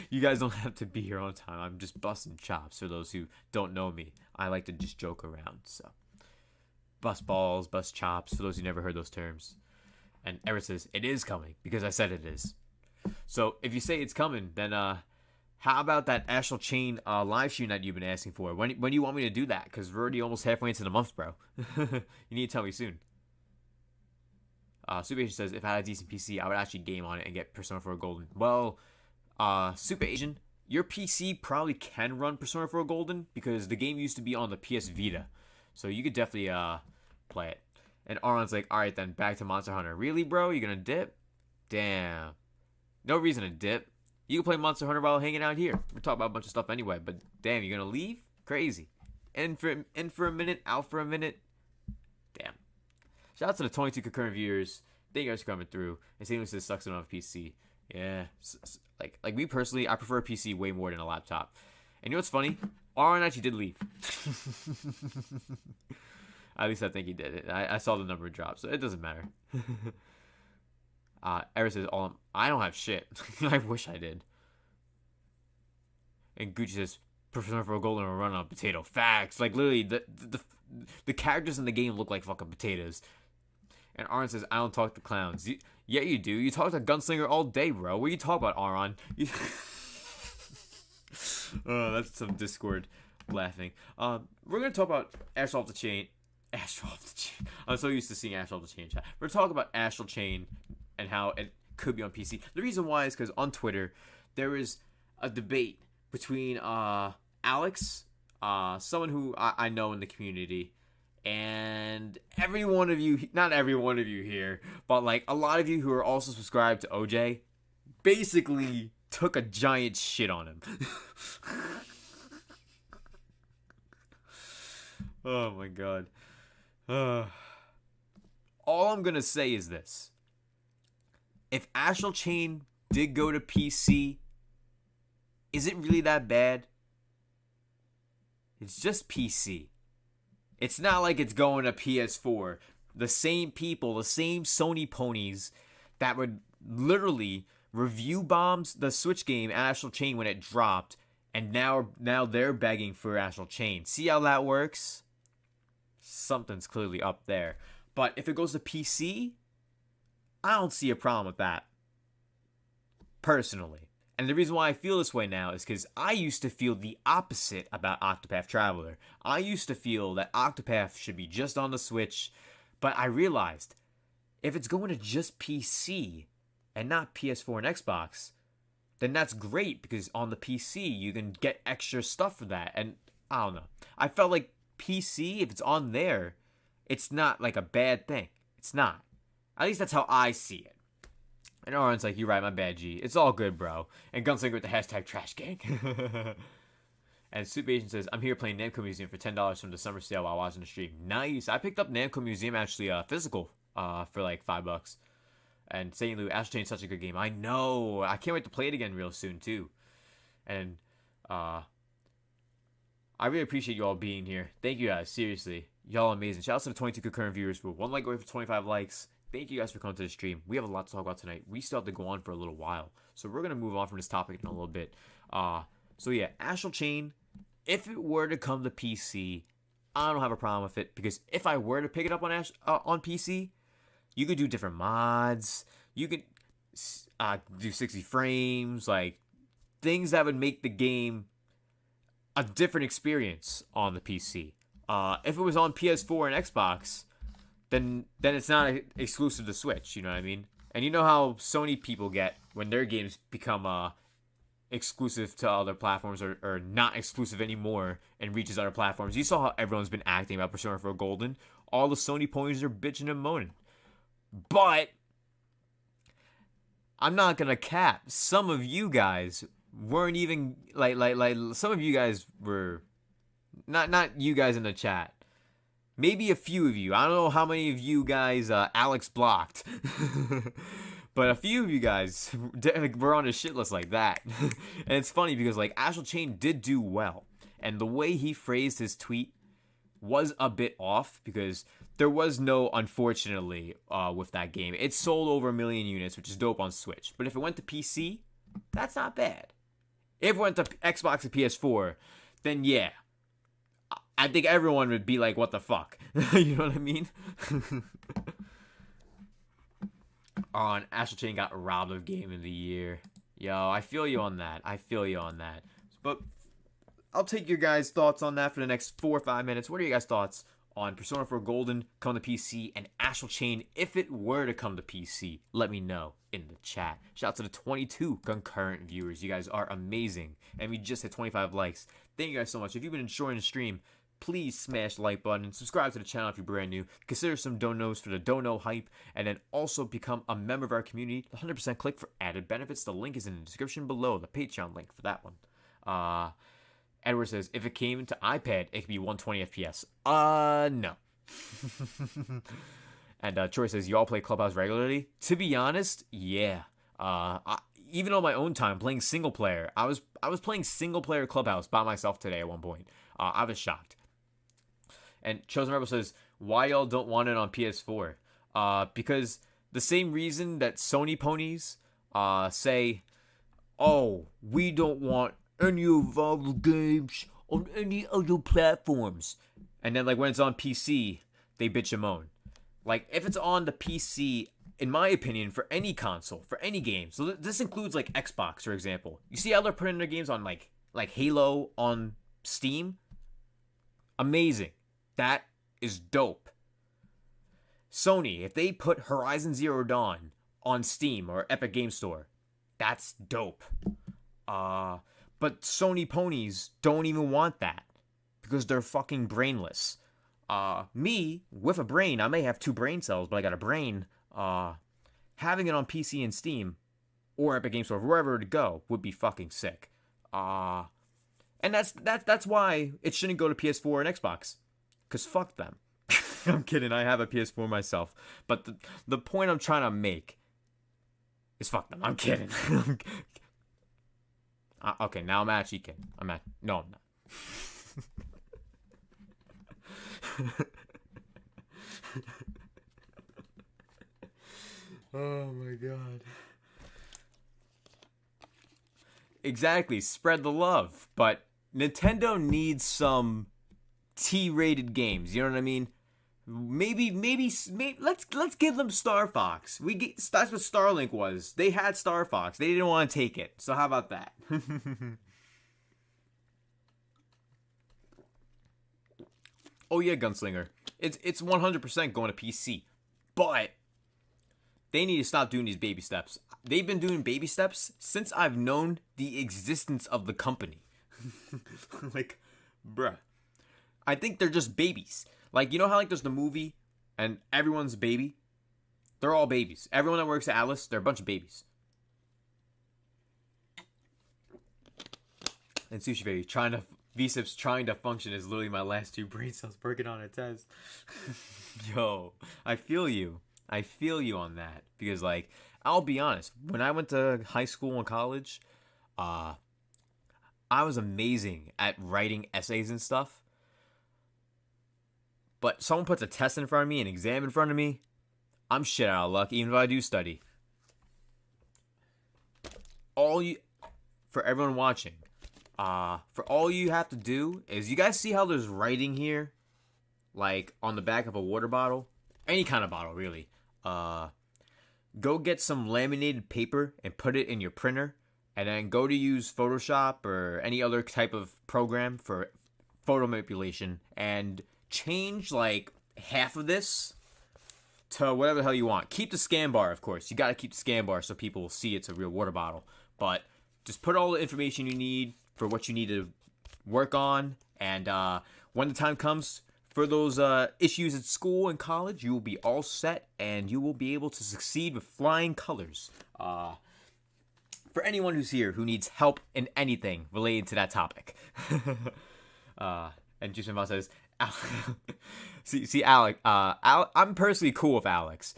S1: You guys don't have to be here on time. I'm just busting chops for those who don't know me. I like to just joke around. So, bust balls, bust chops for those who never heard those terms. And Eric says it is coming because I said it is. So if you say it's coming, then how about that Astral Chain live stream that you've been asking for? When do you want me to do that? Because we're already almost halfway into the month, bro. You need to tell me soon. Super Asian says, if I had a decent PC, I would actually game on it and get Persona 4 Golden. Well, Super Asian, your PC probably can run Persona 4 Golden because the game used to be on the PS Vita. So you could definitely play it. And Aaron's like, alright then, back to Monster Hunter. Really, bro? You gonna dip? Damn. No reason to dip. You can play Monster Hunter while hanging out here. We're talking about a bunch of stuff anyway, but damn, you're gonna leave? Crazy. In for a minute, out for a minute. Damn. Shout out to the 22 concurrent viewers. Thank you guys for coming through. And St. Louis sucks it on a PC. Yeah. Like me personally, I prefer a PC way more than a laptop. And you know what's funny? Aaron actually did leave. At least I think he did. I saw the number drop, so it doesn't matter. Eric says, I don't have shit. I wish I did. And Gucci says, Persona 4 Golden will run on potato. Facts. Like, literally, the characters in the game look like fucking potatoes. And Aaron says, I don't talk to clowns. Yeah, you do. You talk to Gunslinger all day, bro. What are you talking about, Aaron? Oh, that's some Discord laughing. We're going to talk about Astral off the Chain. Astral off the Chain. I'm so used to seeing Astral off the Chain chat. We're talking about Astral Chain and how it could be on PC. The reason why is because on Twitter, there is a debate between Alex, someone who I know in the community, and every one of you, not every one of you here, but like a lot of you who are also subscribed to OJ, basically took a giant shit on him. Oh my god. All I'm gonna say is this. If Astral Chain did go to PC, is it really that bad? It's just PC. It's not like it's going to PS4. The same people, the same Sony ponies that would literally review bombs the Switch game Astral Chain when it dropped, and now they're begging for Astral Chain. See how that works? Something's clearly up there. But if it goes to PC, I don't see a problem with that. Personally. And the reason why I feel this way now is because I used to feel the opposite about Octopath Traveler. I used to feel that Octopath should be just on the Switch, but I realized if it's going to just PC and not PS4 and Xbox, then that's great because on the PC you can get extra stuff for that. And I don't know. I felt like PC, if it's on there, it's not like a bad thing. It's not. At least that's how I see it. And Aaron's like, you're right, my bad, G. It's all good, bro. And Gunslinger with the hashtag trash gang. And Soup Asian says, I'm here playing Namco Museum for $10 from the summer sale while watching the stream. Nice. I picked up Namco Museum actually physical for like $5. And St. Lou, Astral Chain's such a good game. I know. I can't wait to play it again real soon too. And I really appreciate you all being here. Thank you guys, seriously. Y'all amazing. Shout out to the 22 concurrent viewers. We're 1 like away for 25 likes. Thank you guys for coming to the stream. We have a lot to talk about tonight. We still have to go on for a little while. So we're going to move on from this topic in a little bit. So yeah, Astral Chain, if it were to come to PC, I don't have a problem with it. Because if I were to pick it up on PC, you could do different mods. You could do 60 frames. Like, things that would make the game a different experience on the PC. If it was on PS4 and Xbox, then it's not exclusive to Switch, you know what I mean? And you know how Sony people get when their games become exclusive to other platforms or not exclusive anymore and reaches other platforms. You saw how everyone's been acting about Persona 4 Golden. All the Sony ponies are bitching and moaning. But I'm not gonna cap. Some of you guys weren't even like some of you guys were not you guys in the chat. Maybe a few of you. I don't know how many of you guys Alex blocked. But a few of you guys were on his shit list like that. And it's funny because like Astral Chain did do well. And the way he phrased his tweet was a bit off because there was no, unfortunately, with that game. It sold over 1 million units, which is dope on Switch. But if it went to PC, that's not bad. If it went to Xbox and PS4, then yeah. I think everyone would be like, what the fuck? You know what I mean? On Astral Chain got robbed of Game of the Year. Yo, I feel you on that. But I'll take your guys' thoughts on that for the next 4 or 5 minutes. What are your guys' thoughts on Persona 4 Golden coming to PC and Astral Chain if it were to come to PC? Let me know in the chat. Shout out to the 22 concurrent viewers. You guys are amazing. And we just hit 25 likes. Thank you guys so much. If you've been enjoying the stream, please smash the like button and subscribe to the channel if you're brand new. Consider some donos for the dono hype, and then also become a member of our community. 100% click for added benefits. The link is in the description below, the Patreon link for that one. Edward says, if it came to iPad, it could be 120 FPS. No. And Troy says, y'all play Clubhouse regularly? To be honest, yeah. Even on my own time, playing single player. I was playing single player Clubhouse by myself today at one point. I was shocked. And Chosen Rebel says, why y'all don't want it on PS4? Because the same reason that Sony ponies say, oh, we don't want any of our games on any other platforms. And then, like, when it's on PC, they bitch and moan. Like, if it's on the PC, in my opinion, for any console, for any game, so this includes, like, Xbox, for example. You see how they're putting their games on, like Halo on Steam? Amazing. That is dope. Sony, if they put Horizon Zero Dawn on Steam or Epic Game Store, that's dope. But Sony ponies don't even want that because they're fucking brainless. Me, with a brain, I may have 2 brain cells, but I got a brain. Having it on PC and Steam or Epic Games Store, wherever to go, would be fucking sick. And that's why it shouldn't go to PS4 and Xbox, cause fuck them. I'm kidding. I have a PS4 myself, but the point I'm trying to make is fuck them. I'm kidding. Okay, now I'm actually kidding. No, I'm not. Oh my god. Exactly, spread the love. But Nintendo needs some T-rated games. You know what I mean? Maybe let's give them Star Fox. That's what Starlink was. They had Star Fox. They didn't want to take it. So how about that? Oh yeah, Gunslinger. It's 100% going to PC. But they need to stop doing these baby steps. They've been doing baby steps since I've known the existence of the company. Like, bruh. I think they're just babies. Like, you know how, like, there's the movie and everyone's a baby? They're all babies. Everyone that works at Alice, they're a bunch of babies. And Sushi Baby, V-CiPz trying to function is literally my last 2 brain cells working on a test. Yo, I feel you. I feel you on that. Because, like, I'll be honest. When I went to high school and college, I was amazing at writing essays and stuff. But someone puts a test in front of me, an exam in front of me, I'm shit out of luck, even if I do study. For everyone watching, for all you have to do is, you guys see how there's writing here? Like, on the back of a water bottle? Any kind of bottle, really. Go get some laminated paper and put it in your printer, and then go to use Photoshop or any other type of program for photo manipulation, and change like half of this to whatever the hell you want. Keep the scan bar, of course. You gotta keep the scan bar so people will see it's a real water bottle. But just put all the information you need for what you need to work on. And when the time comes for those issues at school and college, you will be all set and you will be able to succeed with flying colors. For anyone who's here who needs help in anything related to that topic. And Juice Boss says, see, Alex. I'm personally cool with Alex,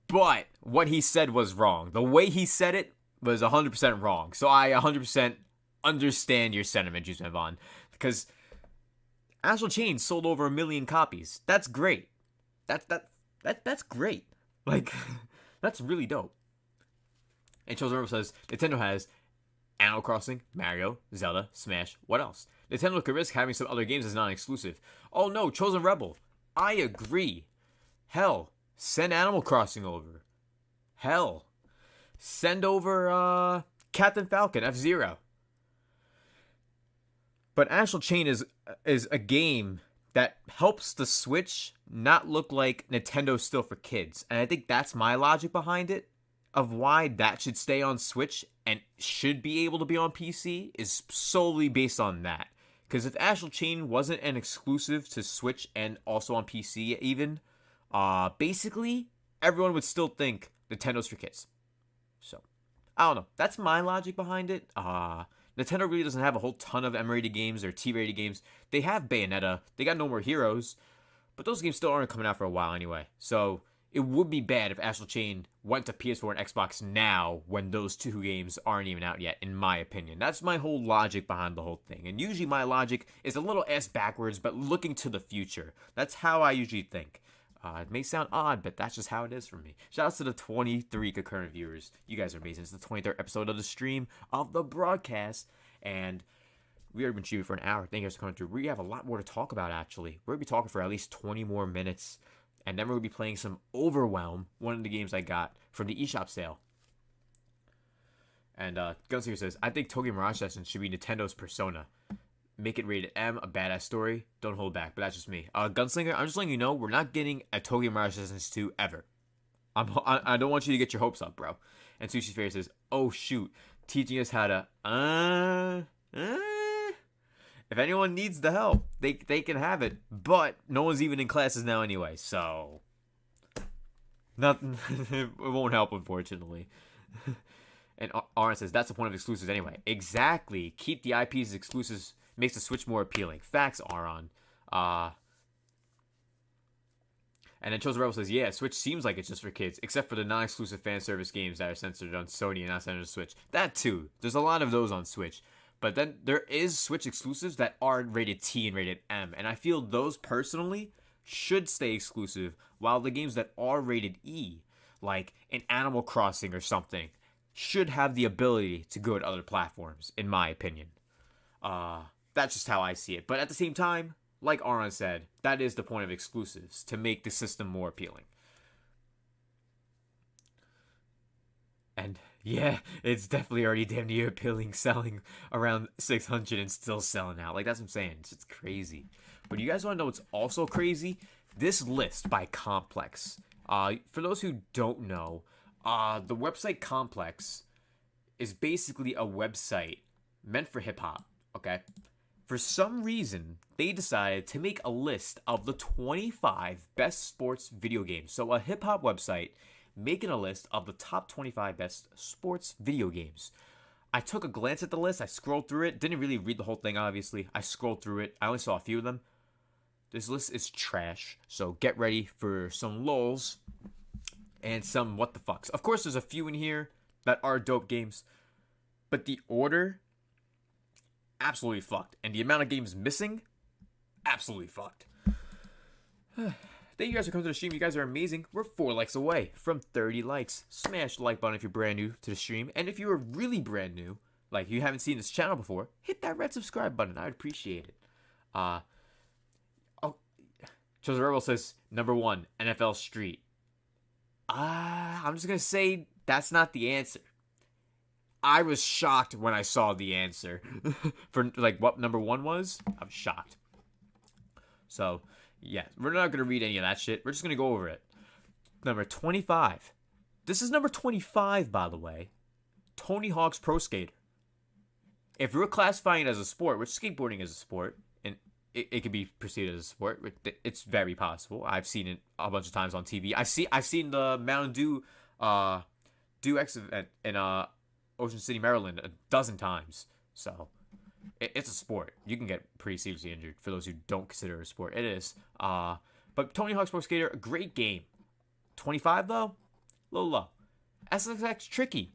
S1: but what he said was wrong. The way he said it was 100% wrong. So I 100% understand your sentiment, Juice Vaughn, because Astral Chain sold over 1 million copies. That's great. That's great. Like, that's really dope. And Chosen Rebel says Nintendo has Animal Crossing, Mario, Zelda, Smash. What else? Nintendo could risk having some other games as non-exclusive. Oh no, Chosen Rebel. I agree. Hell, send Animal Crossing over. Hell, send over Captain Falcon, F-Zero. But Astral Chain is a game that helps the Switch not look like Nintendo's still for kids. And I think that's my logic behind it, of why that should stay on Switch and should be able to be on PC, is solely based on that. Because if Astral Chain wasn't an exclusive to Switch and also on PC even, basically, everyone would still think Nintendo's for kids. So, I don't know. That's my logic behind it. Nintendo really doesn't have a whole ton of M-rated games or T-rated games. They have Bayonetta. They got No More Heroes. But those games still aren't coming out for a while anyway. So, it would be bad if Astral Chain went to PS4 and Xbox now when those 2 games aren't even out yet, in my opinion. That's my whole logic behind the whole thing. And usually my logic is a little ass backwards, but looking to the future. That's how I usually think. It may sound odd, but that's just how it is for me. Shout out to the 23 concurrent viewers. You guys are amazing. It's the 23rd episode of the stream of the broadcast. And we already been shooting for an hour. Thank you guys for coming through. We have a lot more to talk about, actually. We're going to be talking for at least 20 more minutes. And then we're going to be playing some Overwhelm, one of the games I got from the eShop sale. And Gunslinger says, I think Tokyo Mirage Sessions should be Nintendo's Persona. Make it rated M, a badass story. Don't hold back, but that's just me. Gunslinger, I'm just letting you know, we're not getting a Tokyo Mirage Sessions 2 ever. I don't want you to get your hopes up, bro. And Sushi Fairy says, oh shoot, teaching us how to, if anyone needs the help, they can have it. But no one's even in classes now anyway, so nothing. It won't help, unfortunately. And Aaron says, that's the point of exclusives anyway. Exactly. Keep the IPs exclusives makes the Switch more appealing. Facts, Aaron. And then Chosen Rebel says, yeah, Switch seems like it's just for kids, except for the non-exclusive fan service games that are censored on Sony and not censored on Switch. That too. There's a lot of those on Switch. But then there is Switch exclusives that are rated T and rated M. And I feel those personally should stay exclusive, while the games that are rated E, like an Animal Crossing or something, should have the ability to go to other platforms, in my opinion. That's just how I see it. But at the same time, like Aaron said, that is the point of exclusives, to make the system more appealing. And yeah, it's definitely already damn near appealing, selling around 600 and still selling out. Like, that's what I'm saying. It's crazy. But you guys want to know what's also crazy? This list by Complex. For those who don't know, the website Complex is basically a website meant for hip-hop, okay? For some reason, they decided to make a list of the 25 best sports video games. So a hip-hop website making a list of the top 25 best sports video games. I took a glance at the list. I scrolled through it. Didn't really read the whole thing, obviously. I scrolled through it. I only saw a few of them. This list is trash, so get ready for some lulz and some what the fucks. Of course, there's a few in here that are dope games, but the order, absolutely fucked. And the amount of games missing, absolutely fucked. Thank you guys for coming to the stream. You guys are amazing. We're 4 likes away from 30 likes. Smash the like button if you're brand new to the stream. And if you are really brand new, like you haven't seen this channel before, hit that red subscribe button. I'd appreciate it. Chosen Rebel says, number 1, NFL Street. I'm just going to say that's not the answer. I was shocked when I saw the answer. For like what number 1 was, I was shocked. So, yeah, we're not going to read any of that shit. We're just going to go over it. Number 25. This is number 25, by the way. Tony Hawk's Pro Skater. If we're classifying it as a sport, which skateboarding is a sport, and it could be perceived as a sport, it's very possible. I've seen it a bunch of times on TV. I've seen the Mountain Dew X event in Ocean City, Maryland, a dozen times. So it's a sport. You can get pretty seriously injured for those who don't consider it a sport. It is. But Tony Hawk's Pro Skater, a great game. 25 though, a little low. SSX Tricky.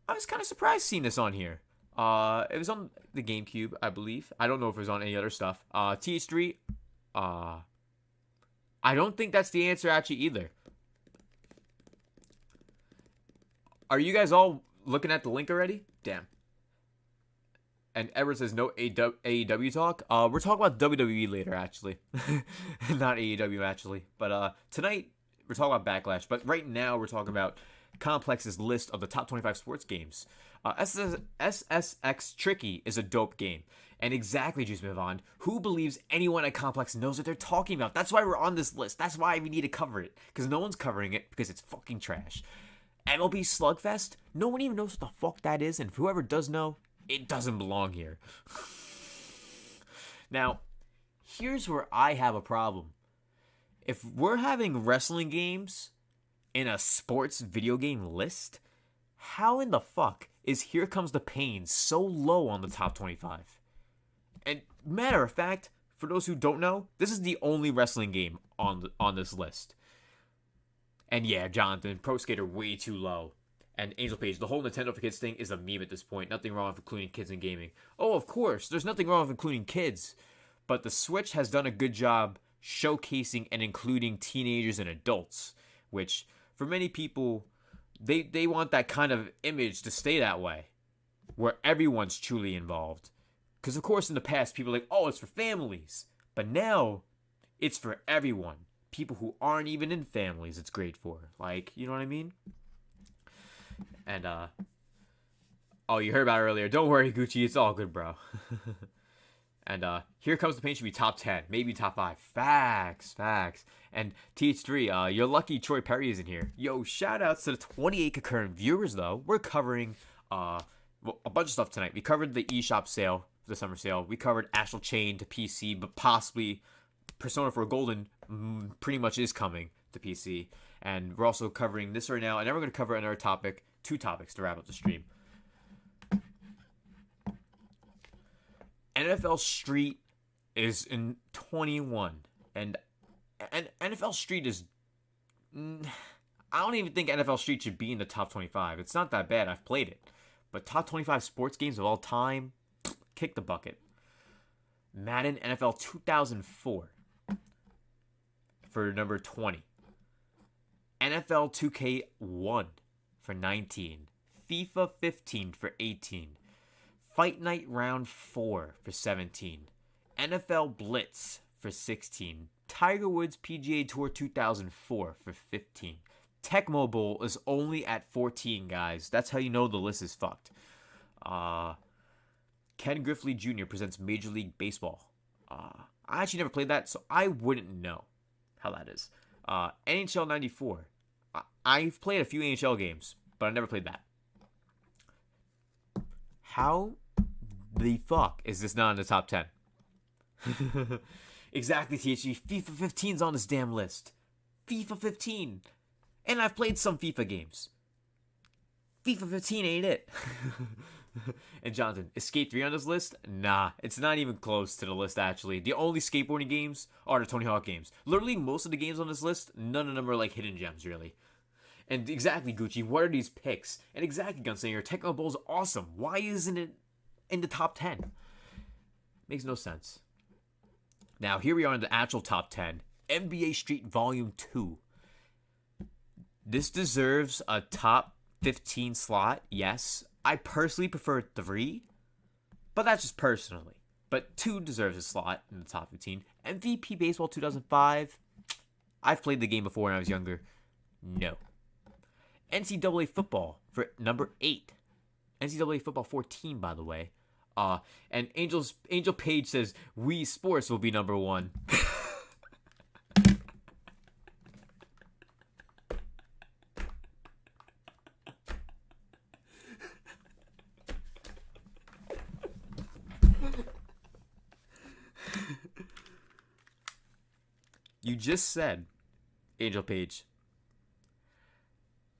S1: I was kind of surprised seeing this on here. It was on the GameCube, I believe. I don't know if it was on any other stuff. TH3. I don't think that's the answer actually either. Are you guys all looking at the link already? Damn. And Edward says no AEW talk. We're talking about WWE later, actually. Not AEW, actually. But tonight, we're talking about Backlash. But right now, we're talking about Complex's list of the top 25 sports games. SSX Tricky is a dope game. And exactly, Juice Mivon, who believes anyone at Complex knows what they're talking about? That's why we're on this list. That's why we need to cover it. Because no one's covering it because it's fucking trash. MLB Slugfest? No one even knows what the fuck that is. And whoever does know, it doesn't belong here. Now, here's where I have a problem. If we're having wrestling games in a sports video game list, how in the fuck is Here Comes the Pain so low on the top 25? And matter of fact, for those who don't know, this is the only wrestling game on this list. And yeah, Jonathan, Pro Skater way too low. And Angel Page, the whole Nintendo for Kids thing is a meme at this point. Nothing wrong with including kids in gaming. Oh, of course, there's nothing wrong with including kids. But the Switch has done a good job showcasing and including teenagers and adults. Which, for many people, they want that kind of image to stay that way. where everyone's truly involved. Because, of course, in the past, people are like, oh, it's for families. But now, it's for everyone. People who aren't even in families, it's great for. Like, you know what I mean? And, oh, you heard about it earlier. Don't worry, Gucci. It's all good, bro. And, here comes the paint should be top 10. Maybe top 5. Facts. And TH3, you're lucky Troy Perry is in here. Yo, shout outs to the 28 concurrent viewers, though. We're covering, a bunch of stuff tonight. We covered the eShop sale, the summer sale. We covered Astral Chain to PC, but possibly Persona 4 Golden pretty much is coming to PC. And we're also covering this right now. And then we're going to cover another topic, 2 topics to wrap up the stream. NFL Street is in 21. And NFL Street is... I don't even think NFL Street should be in the top 25. It's not that bad. I've played it. But top 25 sports games of all time, kick the bucket. Madden NFL 2004 for number 20. NFL 2K1 for 19. FIFA 15 for 18. Fight Night Round 4 for 17. NFL Blitz for 16. Tiger Woods PGA Tour 2004 for 15. Tecmo Bowl is only at 14, guys. That's how you know the list is fucked. Ken Griffey Jr. presents Major League Baseball. I actually never played that, so I wouldn't know how that is. NHL 94. I've played a few NHL games, but I never played that. How the fuck is this not in the top 10? Exactly, THG. FIFA 15's on this damn list. FIFA 15. And I've played some FIFA games. FIFA 15 ain't it. And Jonathan, Escape 3 on this list? Nah, it's not even close to the list, actually. The only skateboarding games are the Tony Hawk games. Literally, most of the games on this list, none of them are like hidden gems, really. And exactly, Gucci, what are these picks? And exactly, Gunslinger, Tecmo Bowl's awesome. Why isn't it in the top 10? Makes no sense. Now, here we are in the actual top 10. NBA Street Volume 2. This deserves a top 15 slot, yes. I personally prefer 3, but that's just personally. But 2 deserves a slot in the top 15. MVP Baseball 2005. I've played the game before when I was younger. No. NCAA Football for number 8. NCAA Football 14, by the way. And Angel Page says, Wii Sports will be number 1. You just said, Angel Page,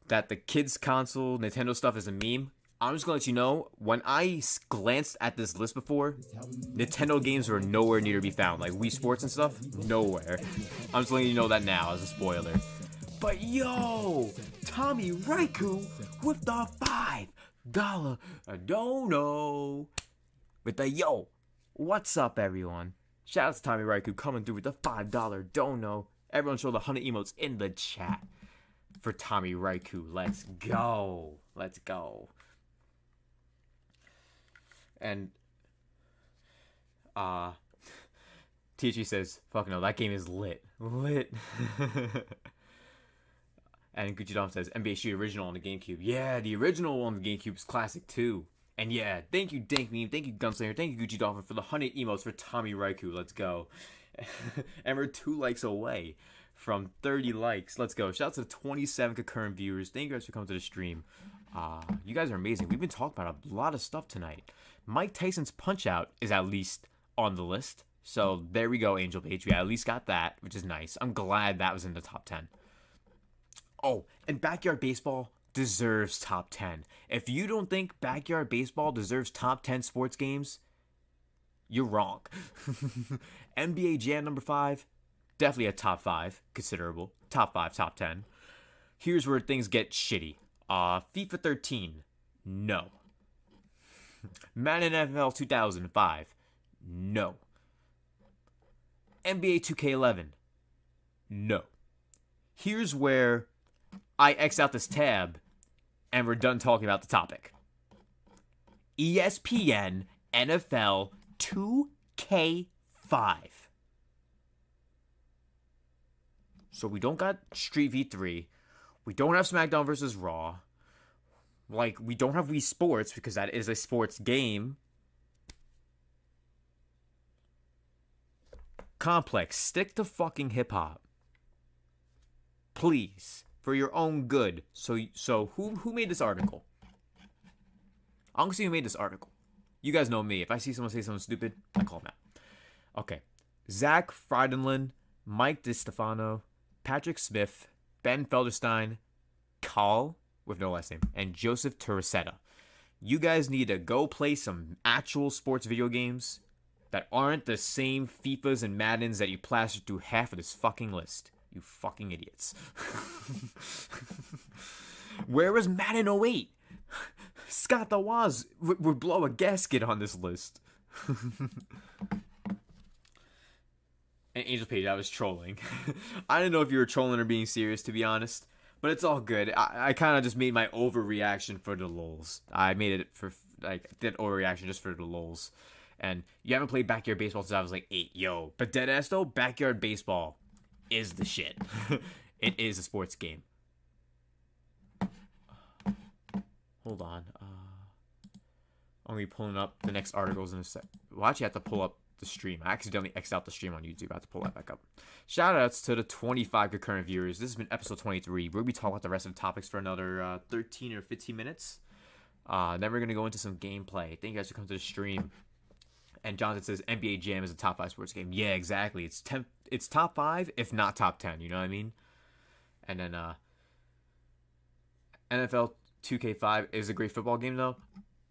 S1: that the kids' console, Nintendo stuff is a meme. I'm just gonna let you know, when I glanced at this list before, Nintendo games were nowhere near to be found. Like Wii Sports and stuff, nowhere. I'm just letting you know that now as a spoiler. But yo, Tommy Raikou with the $5 dono. With the yo, what's up, everyone? Shout out to Tommy Raikou coming through with the $5 dono. Everyone show the 100 emotes in the chat for Tommy Raikou. Let's go. Let's go. And TG says, fuck no, that game is lit. Lit. And Gucci Dom says, NBA Street original on the GameCube. Yeah, the original on the GameCube is classic too. And yeah, thank you, Dank Meme. Thank you, Gunslinger. Thank you, Gucci Dolphin, for the 100 emotes for Tommy Raikou. Let's go. And we're 2 likes away from 30 likes. Let's go. Shout out to the 27 concurrent viewers. Thank you guys for coming to the stream. You guys are amazing. We've been talking about a lot of stuff tonight. Mike Tyson's Punch-Out is at least on the list. So there we go, Angel Page. We at least got that, which is nice. I'm glad that was in the top 10. Oh, and Backyard Baseball deserves top 10. If you don't think Backyard Baseball deserves top 10 sports games, you're wrong. NBA Jam number 5, definitely a top 5, considerable. Top 5, top 10. Here's where things get shitty. FIFA 13, no. Madden NFL 2005, no. NBA 2K11, no. Here's where I X out this tab and we're done talking about the topic. ESPN NFL 2K5. So we don't got Street V3. We don't have SmackDown versus Raw. Like, we don't have Wii Sports because that is a sports game. Complex, stick to fucking hip-hop. Please. For your own good. So who made this article? I'm gonna see who made this article. You guys know me. If I see someone say something stupid, I call them out. Okay. Zach Frydenlund, Mike DiStefano, Patrick Smith, Ben Felderstein, Carl, with no last name, and Joseph Terracetta. You guys need to go play some actual sports video games that aren't the same FIFAs and Maddens that you plastered through half of this fucking list. You fucking idiots. Where was Madden 08? Scott the Woz would blow a gasket on this list. And Angel Page, I was trolling. I didn't know if you were trolling or being serious, to be honest. But it's all good. I kind of just made my overreaction for the lulz. I made it for, did overreaction just for the lulz. And you haven't played Backyard Baseball since I was like 8. Yo, but deadass though, Backyard Baseball is the shit. It is a sports game. Hold on. I'm going to be pulling up the next articles in a sec. Well, actually, I have to pull up the stream. I accidentally X'd out the stream on YouTube. I have to pull that back up. Shoutouts to the 25 concurrent viewers. This has been episode 23. We'll be talking about the rest of the topics for another 13 or 15 minutes. Then we're going to go into some gameplay. Thank you guys for coming to the stream. And Jonathan says NBA Jam is a top 5 sports game. Yeah, exactly. It's top 5, if not top 10. You know what I mean? And then NFL 2K5 is a great football game, though.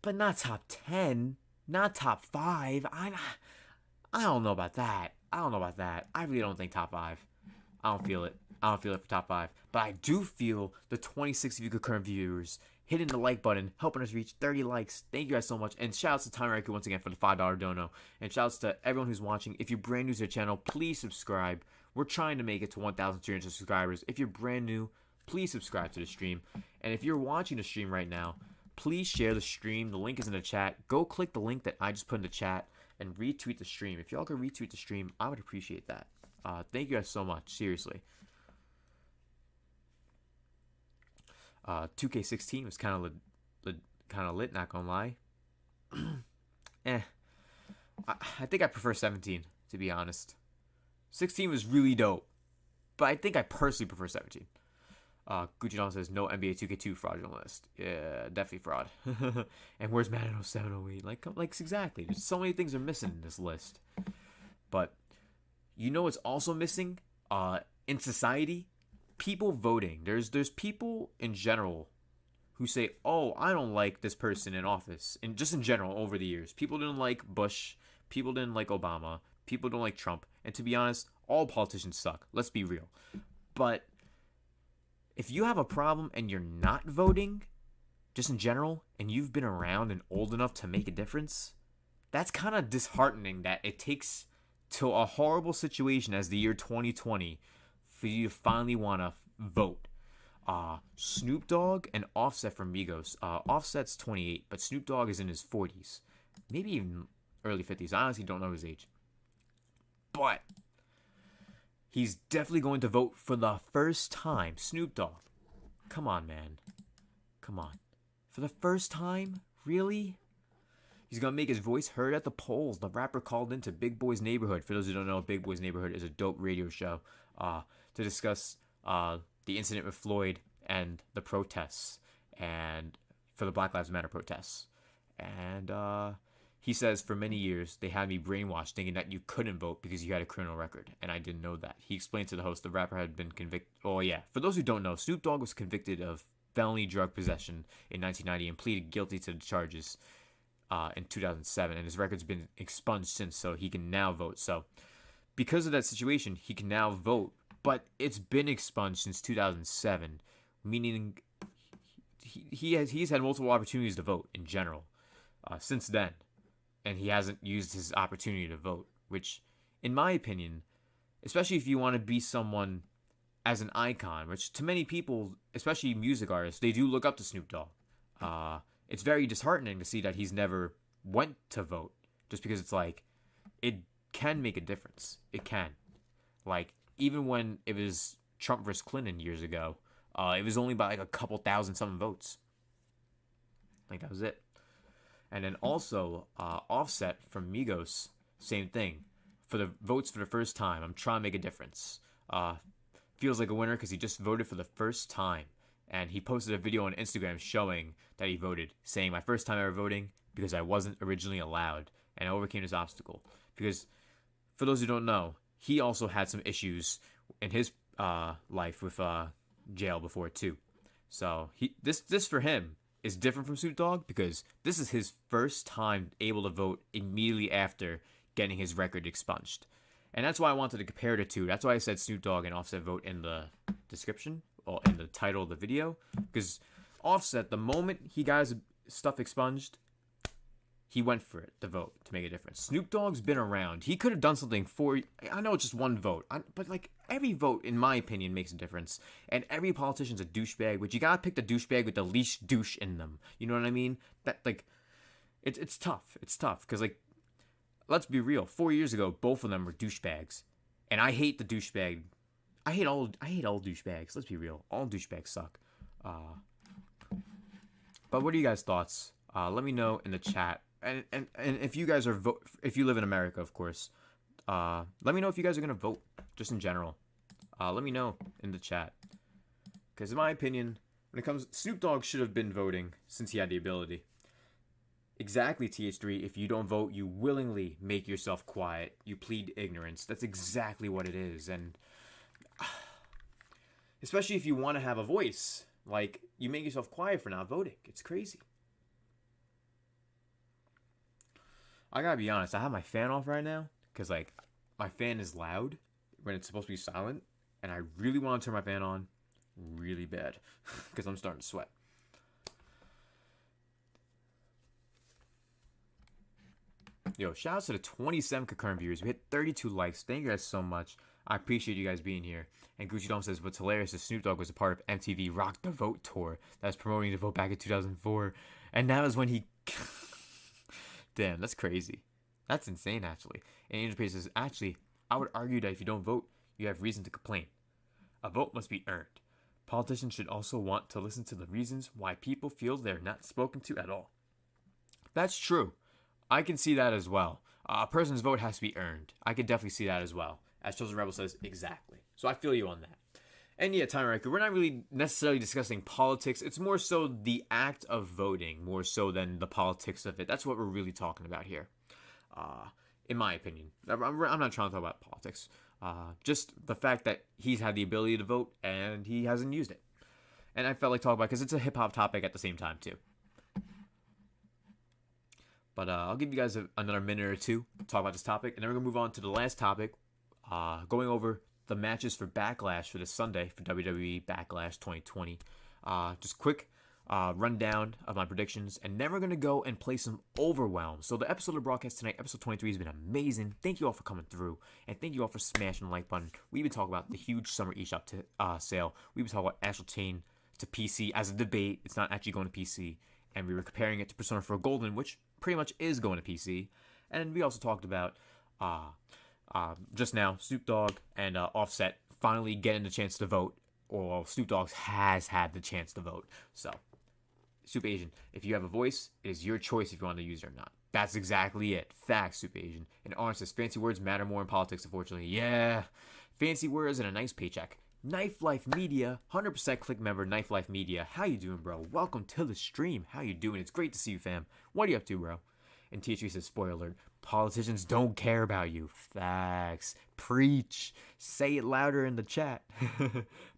S1: But not top 10. Not top 5. I don't know about that. I really don't think top 5. I don't feel it. For top 5. But I do feel the 26 of you concurrent viewers hitting the like button, helping us reach 30 likes. Thank you guys so much. And shout outs to Time Record once again for the $5 dono. And shout outs to everyone who's watching. If you're brand new to the channel, please subscribe. We're trying to make it to 1,300 subscribers. If you're brand new, please subscribe to the stream. And if you're watching the stream right now, please share the stream. The link is in the chat. Go click the link that I just put in the chat and retweet the stream. If y'all could retweet the stream, I would appreciate that. Thank you guys so much. Seriously. 2K16 was kind of lit, not gonna lie. I think I prefer 17, to be honest. 16 was really dope, but I think I personally prefer 17. Gucci Don says no NBA 2K2 fraudulent list. Yeah, definitely fraud. And where's Madden 07, 08? Like exactly. There's so many things are missing in this list. But you know what's also missing? In society, people voting. There's people in general who say, "Oh, I don't like this person in office." And just in general, over the years, people didn't like Bush. People didn't like Obama. People don't like Trump. And to be honest, all politicians suck. Let's be real. But if you have a problem and you're not voting, just in general, and you've been around and old enough to make a difference, that's kind of disheartening that it takes to a horrible situation as the year 2020 for you to finally want to vote. Snoop Dogg and Offset from Migos. Offset's 28, but Snoop Dogg is in his 40s. Maybe even early 50s. I honestly don't know his age. But he's definitely going to vote for the first time. Snoop Dogg. Come on, man. Come on. For the first time? Really? He's going to make his voice heard at the polls. The rapper called into Big Boy's Neighborhood. For those who don't know, Big Boy's Neighborhood is a dope radio show to discuss the incident with Floyd and the protests, and for the Black Lives Matter protests. And he says, for many years, they had me brainwashed thinking that you couldn't vote because you had a criminal record, and I didn't know that. He explained to the host the rapper had been convicted. Oh, yeah. For those who don't know, Snoop Dogg was convicted of felony drug possession in 1990 and pleaded guilty to the charges in 2007, and his record's been expunged since, so he can now vote. So because of that situation, he can now vote, but it's been expunged since 2007, meaning he's had multiple opportunities to vote in general since then, and he hasn't used his opportunity to vote, which, in my opinion, especially if you want to be someone as an icon, which to many people, especially music artists, they do look up to Snoop Dogg. it's very disheartening to see that he's never went to vote, just because it's like, it can make a difference. It can. Like, even when it was Trump versus Clinton years ago, it was only by like a couple thousand something votes. Like, that was it. And then also, Offset from Migos, same thing. For the votes for the first time, I'm trying to make a difference. Feels like a winner because he just voted for the first time. And he posted a video on Instagram showing that he voted, saying, my first time ever voting because I wasn't originally allowed. And I overcame this obstacle. Because, for those who don't know, he also had some issues in his life with jail before too. So this for him is different from Snoop Dogg because this is his first time able to vote immediately after getting his record expunged. And that's why I wanted to compare the two. That's why I said Snoop Dogg and Offset vote in the description or in the title of the video. Because Offset, the moment he got his stuff expunged, he went for it, the vote, to make a difference. Snoop Dogg's been around. He could have done something for... I know it's just one vote, but like every vote, in my opinion, makes a difference. And every politician's a douchebag, but you gotta pick the douchebag with the least douche in them. You know what I mean? That, like, it's tough. It's tough, because, like, let's be real. 4 years ago, both of them were douchebags. And I hate the douchebag. I hate all douchebags. Let's be real. All douchebags suck. But what are you guys' thoughts? Let me know in the chat. And if you guys are if you live in America, of course, let me know if you guys are gonna vote, just in general. Let me know in the chat, because in my opinion, when it comes, Snoop Dogg should have been voting since he had the ability. Exactly, TH3. If you don't vote, you willingly make yourself quiet. You plead ignorance. That's exactly what it is, and especially if you want to have a voice, like, you make yourself quiet for not voting. It's crazy. I gotta be honest, I have my fan off right now because, like, my fan is loud when it's supposed to be silent, and I really want to turn my fan on really bad because I'm starting to sweat. Yo, shout out to the 27 concurrent viewers. We hit 32 likes. Thank you guys so much. I appreciate you guys being here. And Gucci Dome says, what's hilarious is Snoop Dogg was a part of MTV Rock the Vote tour that was promoting the vote back in 2004. And that was when he... Damn, that's crazy. That's insane, actually. And Angel Page says, actually, I would argue that if you don't vote, you have reason to complain. A vote must be earned. Politicians should also want to listen to the reasons why people feel they're not spoken to at all. That's true. I can see that as well. A person's vote has to be earned. I can definitely see that as well. As Chosen Rebel says, exactly. So I feel you on that. And yeah, Time Record, we're not really necessarily discussing politics. It's more so the act of voting, more so than the politics of it. That's what we're really talking about here, in my opinion. I'm not trying to talk about politics. Just the fact that he's had the ability to vote and he hasn't used it. And I felt like talking about it because it's a hip-hop topic at the same time, too. But I'll give you guys another minute or two to talk about this topic. And then we're going to move on to the last topic, going over the matches for Backlash for this Sunday for WWE Backlash 2020. Just quick rundown of my predictions, and then we're going to go and play some Overwhelm. So the episode of the broadcast tonight, episode 23, has been amazing. Thank you all for coming through, and thank you all for smashing the like button. We even talk about the huge summer eShop sale. We even talk about Astral Chain to PC as a debate. It's not actually going to PC, and we were comparing it to Persona 4 Golden, which pretty much is going to PC. And we also talked about just now, Snoop Dogg and Offset finally getting the chance to vote. Or Snoop Dogg has had the chance to vote. So, Super Asian, if you have a voice, it is your choice if you want to use it or not. That's exactly it. Facts, Super Asian. And Orange says, fancy words matter more in politics, unfortunately. Yeah, fancy words and a nice paycheck. Knife Life Media, 100% click member, Knife Life Media. How you doing, bro? Welcome to the stream. How you doing? It's great to see you, fam. What are you up to, bro? And T3 says, spoiler alert, politicians don't care about you. Facts. Preach. Say it louder in the chat.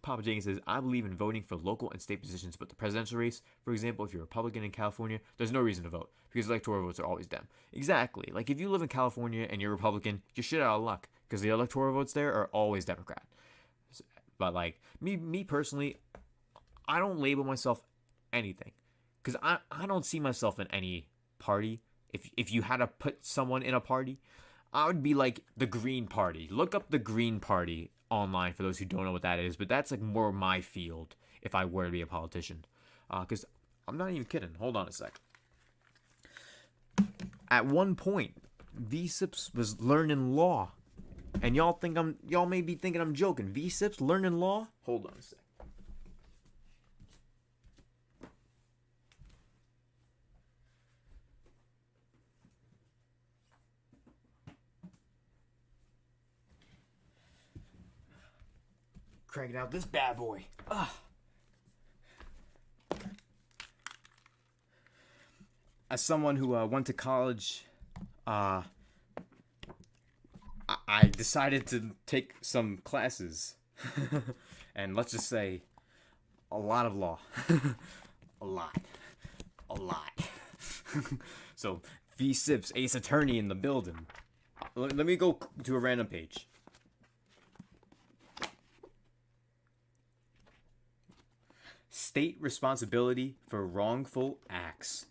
S1: Papa Jenkins says, I believe in voting for local and state positions, but the presidential race, for example, if you're a Republican in California, there's no reason to vote because electoral votes are always Dem. Exactly. Like, if you live in California and you're Republican, you're shit out of luck because the electoral votes there are always Democrat. But, like, me personally, I don't label myself anything because I don't see myself in any party. If you had to put someone in a party, I would be like the Green Party. Look up the Green Party online for those who don't know what that is. But that's like more my field if I were to be a politician. Because I'm not even kidding. Hold on a sec. At one point, V-CiPz was learning law. And y'all may be thinking I'm joking. V-CiPz learning law? Hold on a sec. Cranking out this bad boy. As someone who went to college, I decided to take some classes. And let's just say, a lot of law. A lot. So, V-CiPz, ace attorney in the building. Let me go to a random page. State responsibility for wrongful acts.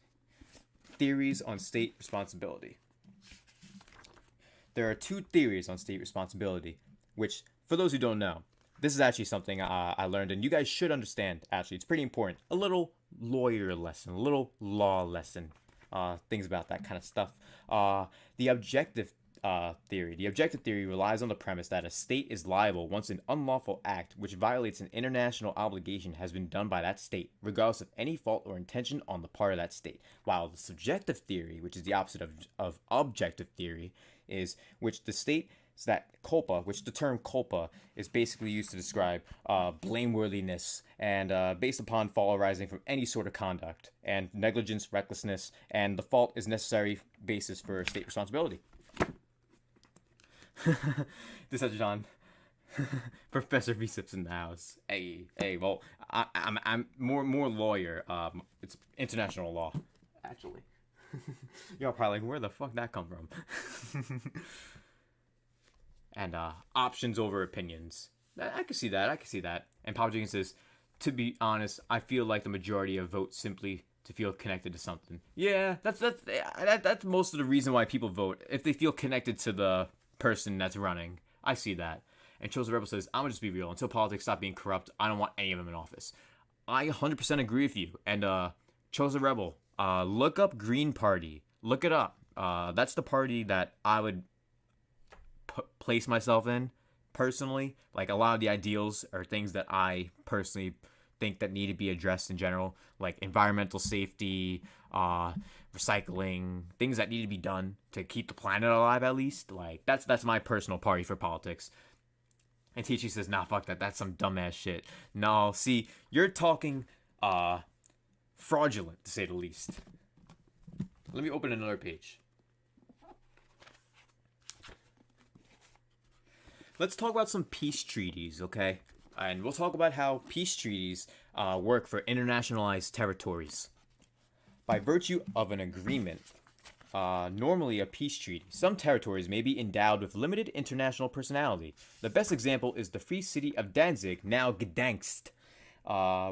S1: Theories on state responsibility. There are two theories on state responsibility, which, for those who don't know, this is actually something I learned, and you guys should understand, actually. It's pretty important. A little lawyer lesson, a little law lesson, things about that kind of stuff. The objective theory. The objective theory relies on the premise that a state is liable once an unlawful act which violates an international obligation has been done by that state, regardless of any fault or intention on the part of that state. While the subjective theory, which is the opposite of objective theory, is which the state that culpa, which the term culpa is basically used to describe blameworthiness and based upon fault arising from any sort of conduct, and negligence, recklessness, and the fault is necessary basis for state responsibility. This is John, Professor V-CiPz in the house. Hey, well, I'm more lawyer. It's international law, actually. Y'all probably like, where the fuck that come from? And options over opinions. I can see that. And Pop Jenkins says, to be honest, I feel like the majority of vote simply to feel connected to something. Yeah, that's most of the reason why people vote. If they feel connected to the person that's running. I see that. And Chosen Rebel says, I'm gonna just be real. Until politics stop being corrupt, I don't want any of them in office. I 100% agree with you. And Chosen Rebel, look up Green Party. Look it up. That's the party that I would place myself in, personally. Like, a lot of the ideals are things that I personally think that need to be addressed in general. Like environmental safety, recycling, things that need to be done to keep the planet alive, at least. Like, that's my personal party for politics. And Tichi says, nah, fuck that. That's some dumbass shit. No, see, you're talking fraudulent, to say the least. Let me open another page. Let's talk about some peace treaties, okay? And we'll talk about how peace treaties work for internationalized territories. By virtue of an agreement, normally a peace treaty, some territories may be endowed with limited international personality. The best example is the Free City of Danzig, now Gdansk,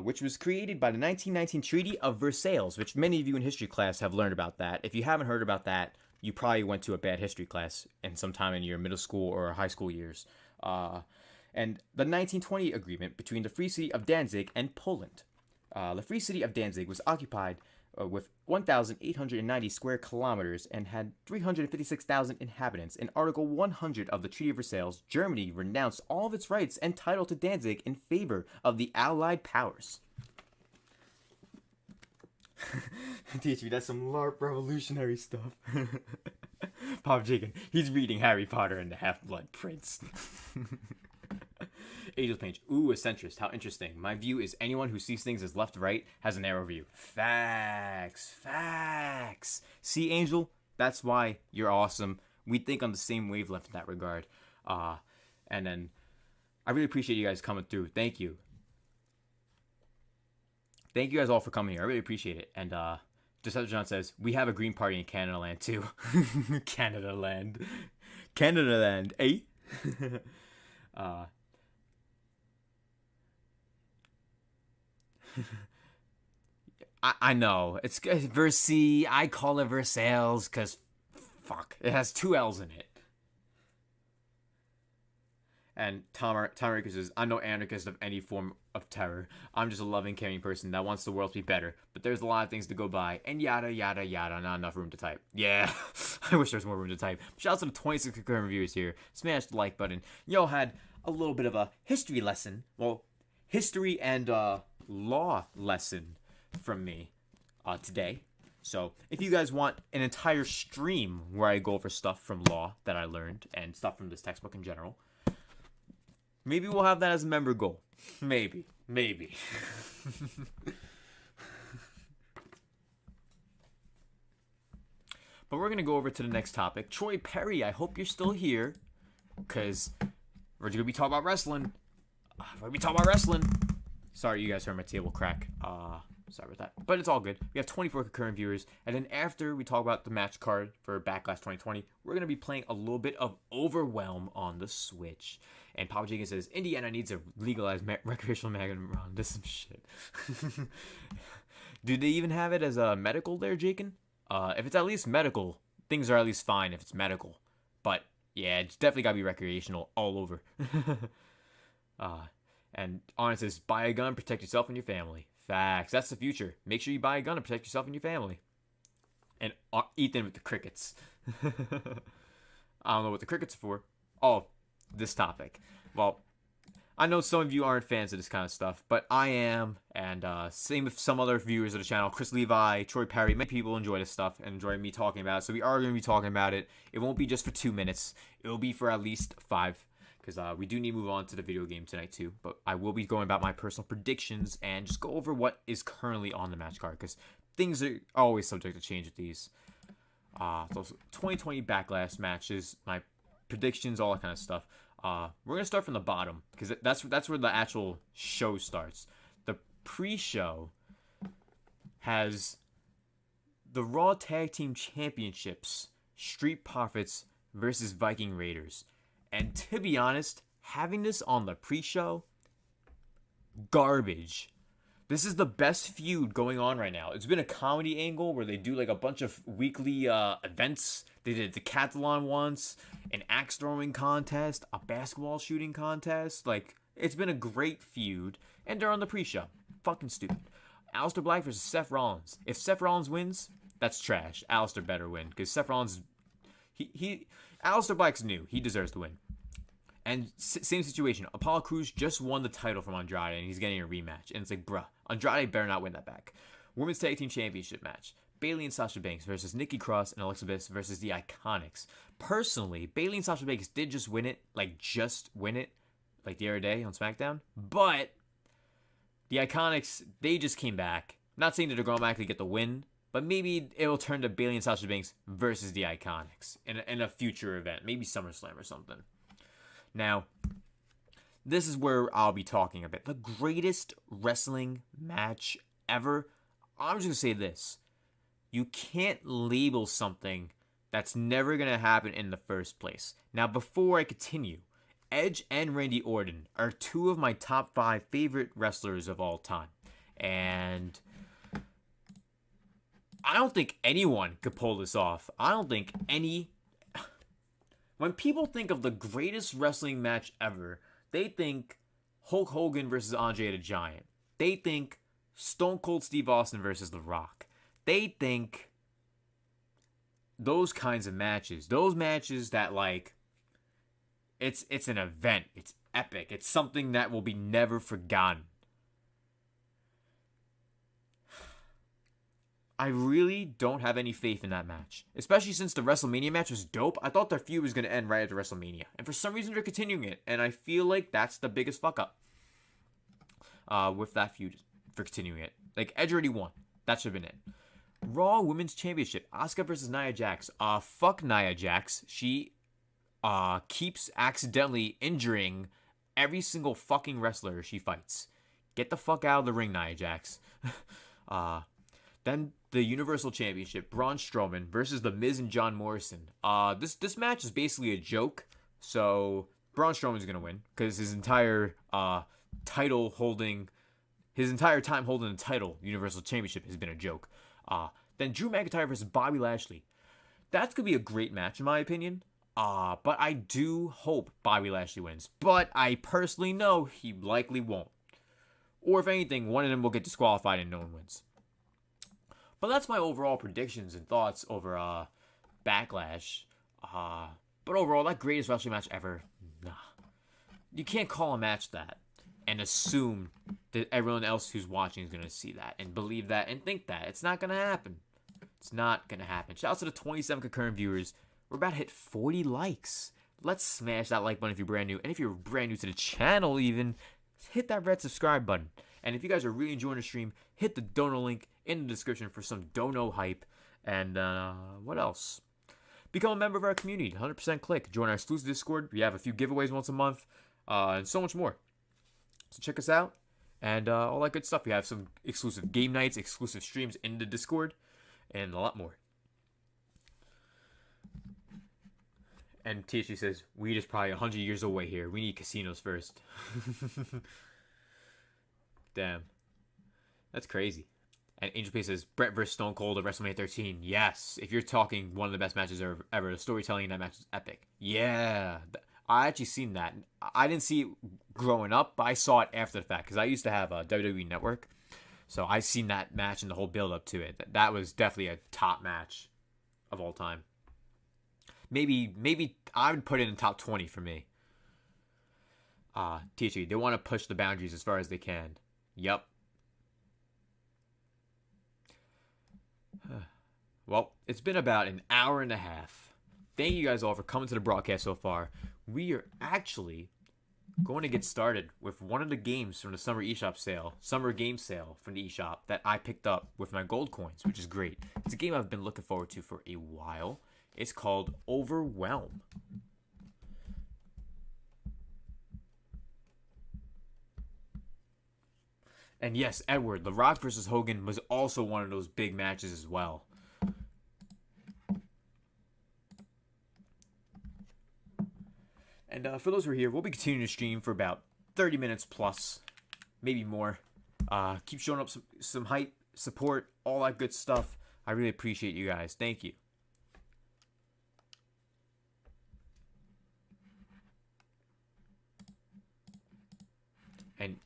S1: which was created by the 1919 Treaty of Versailles, which many of you in history class have learned about that. If you haven't heard about that, you probably went to a bad history class in sometime in your middle school or high school years. And the 1920 agreement between the Free City of Danzig and Poland. The Free City of Danzig was occupied with 1,890 square kilometers and had 356,000 inhabitants. In Article 100 of the Treaty of Versailles, Germany renounced all of its rights and title to Danzig in favor of the Allied powers. Teach me, that's some LARP revolutionary stuff. Pop Jacob, he's reading Harry Potter and the Half-Blood Prince. Angel's Page. Ooh, a centrist. How interesting. My view is anyone who sees things as left-right has a narrow view. Facts. See, Angel? That's why you're awesome. We think on the same wavelength in that regard. And then, I really appreciate you guys coming through. Thank you. Thank you guys all for coming here. I really appreciate it. And, just as John says, we have a Green Party in Canada Land, too. Canada Land, eh? I know. It's Versailles. I call it Versailles because, fuck, it has two L's in it. And Tom Riker says, I'm no anarchist of any form of terror. I'm just a loving, caring person that wants the world to be better. But there's a lot of things to go by, and yada, yada, yada. Not enough room to type. Yeah, I wish there was more room to type. Shout out to the 26 concurrent viewers here. Smash the like button. Y'all had a little bit of a history lesson. Well, history and law lesson from me today. So if you guys want an entire stream where I go over stuff from law that I learned and stuff from this textbook in general, maybe we'll have that as a member goal. Maybe. But we're going to go over to the next topic. Troy Perry, I hope you're still here, because we're going to be talking about wrestling. Sorry, you guys heard my table crack. Sorry about that. But it's all good. We have 24 concurrent viewers. And then after we talk about the match card for Backlash 2020, we're going to be playing a little bit of Overwhelm on the Switch. And Papa Jenkins says, Indiana needs a legalized recreational marijuana. This is some shit. Do they even have it as a medical there, Jakin? If it's at least medical, things are at least fine if it's medical. But, yeah, it's definitely got to be recreational all over. And Arn says, buy a gun, protect yourself and your family. Facts. That's the future. Make sure you buy a gun to protect yourself and your family. And Ethan with the crickets. I don't know what the crickets are for. Oh, this topic. Well, I know some of you aren't fans of this kind of stuff, but I am. And same with some other viewers of the channel. Chris Levi, Troy Perry. Many people enjoy this stuff and enjoy me talking about it. So we are going to be talking about it. It won't be just for 2 minutes. It will be for at least 5. Because we do need to move on to the video game tonight too. But I will be going about my personal predictions and just go over what is currently on the match card. Because things are always subject to change with these. So 2020 Backlash matches, my predictions, all that kind of stuff. We're going to start from the bottom. Because that's where the actual show starts. The pre-show has the Raw Tag Team Championships, Street Profits versus Viking Raiders. And to be honest, having this on the pre-show, garbage. This is the best feud going on right now. It's been a comedy angle where they do like a bunch of weekly events. They did a decathlon once, an axe throwing contest, a basketball shooting contest. Like, it's been a great feud. And they're on the pre-show. Fucking stupid. Aleister Black versus Seth Rollins. If Seth Rollins wins, that's trash. Aleister better win. Because Seth Rollins, Aleister Black's new. He deserves to win. And same situation. Apollo Crews just won the title from Andrade, and he's getting a rematch. And it's like, bruh, Andrade better not win that back. Women's Tag Team Championship match. Bayley and Sasha Banks versus Nikki Cross and Alexa Bliss versus the Iconics. Personally, Bayley and Sasha Banks did just win it, like the other day on SmackDown. But the Iconics, they just came back. Not saying that they're going to automatically get the win, but maybe it will turn to Bayley and Sasha Banks versus the Iconics in a future event. Maybe SummerSlam or something. Now, this is where I'll be talking about the greatest wrestling match ever. I'm just going to say this. You can't label something that's never going to happen in the first place. Now, before I continue, Edge and Randy Orton are 2 of my top 5 favorite wrestlers of all time. And I don't think anyone could pull this off. I don't think when people think of the greatest wrestling match ever, they think Hulk Hogan versus Andre the Giant. They think Stone Cold Steve Austin versus The Rock. They think those kinds of matches. Those matches that, like, it's an event. It's epic. It's something that will be never forgotten. I really don't have any faith in that match. Especially since the WrestleMania match was dope. I thought their feud was going to end right after WrestleMania. And for some reason, they're continuing it. And I feel like that's the biggest fuck up with that feud for continuing it. Like, Edge already won. That should have been it. Raw Women's Championship. Asuka versus Nia Jax. Fuck Nia Jax. She keeps accidentally injuring every single fucking wrestler she fights. Get the fuck out of the ring, Nia Jax. Then the Universal Championship, Braun Strowman versus The Miz and John Morrison. This match is basically a joke. So Braun Strowman's gonna win because his entire time holding the title, Universal Championship, has been a joke. Then Drew McIntyre versus Bobby Lashley. That's gonna be a great match in my opinion. But I do hope Bobby Lashley wins. But I personally know he likely won't. Or if anything, one of them will get disqualified and no one wins. But that's my overall predictions and thoughts over Backlash. But overall, that greatest wrestling match ever. Nah. You can't call a match that and assume that everyone else who's watching is going to see that and believe that and think that. It's not going to happen. It's not going to happen. Shout out to the 27 concurrent viewers. We're about to hit 40 likes. Let's smash that like button if you're brand new. And if you're brand new to the channel even, hit that red subscribe button. And if you guys are really enjoying the stream, hit the dono link in the description for some dono hype. And what else? Become a member of our community. 100% click. Join our exclusive Discord. We have a few giveaways once a month. And so much more. So check us out. And all that good stuff. We have some exclusive game nights, exclusive streams in the Discord. And a lot more. And THC says, weed is probably 100 years away here. We need casinos first. Damn. That's crazy. And Angel P says, Brett vs. Stone Cold at WrestleMania 13. Yes. If you're talking one of the best matches ever, the storytelling in that match is epic. Yeah. I actually seen that. I didn't see it growing up, but I saw it after the fact. Because I used to have a WWE Network. So I seen that match and the whole build-up to it. That was definitely a top match of all time. Maybe I would put it in top 20 for me. THE, they want to push the boundaries as far as they can. Yep. Well, it's been about an hour and a half. Thank you guys all for coming to the broadcast so far. We are actually going to get started with one of the games from the summer eShop sale, summer game sale from the eShop that I picked up with my gold coins, which is great. It's a game I've been looking forward to for a while. It's called Overwhelm. And yes, Edward, The Rock versus Hogan was also one of those big matches as well. And for those who are here, we'll be continuing to stream for about 30 minutes plus, maybe more. Keep showing up some hype, support, all that good stuff. I really appreciate you guys. Thank you. And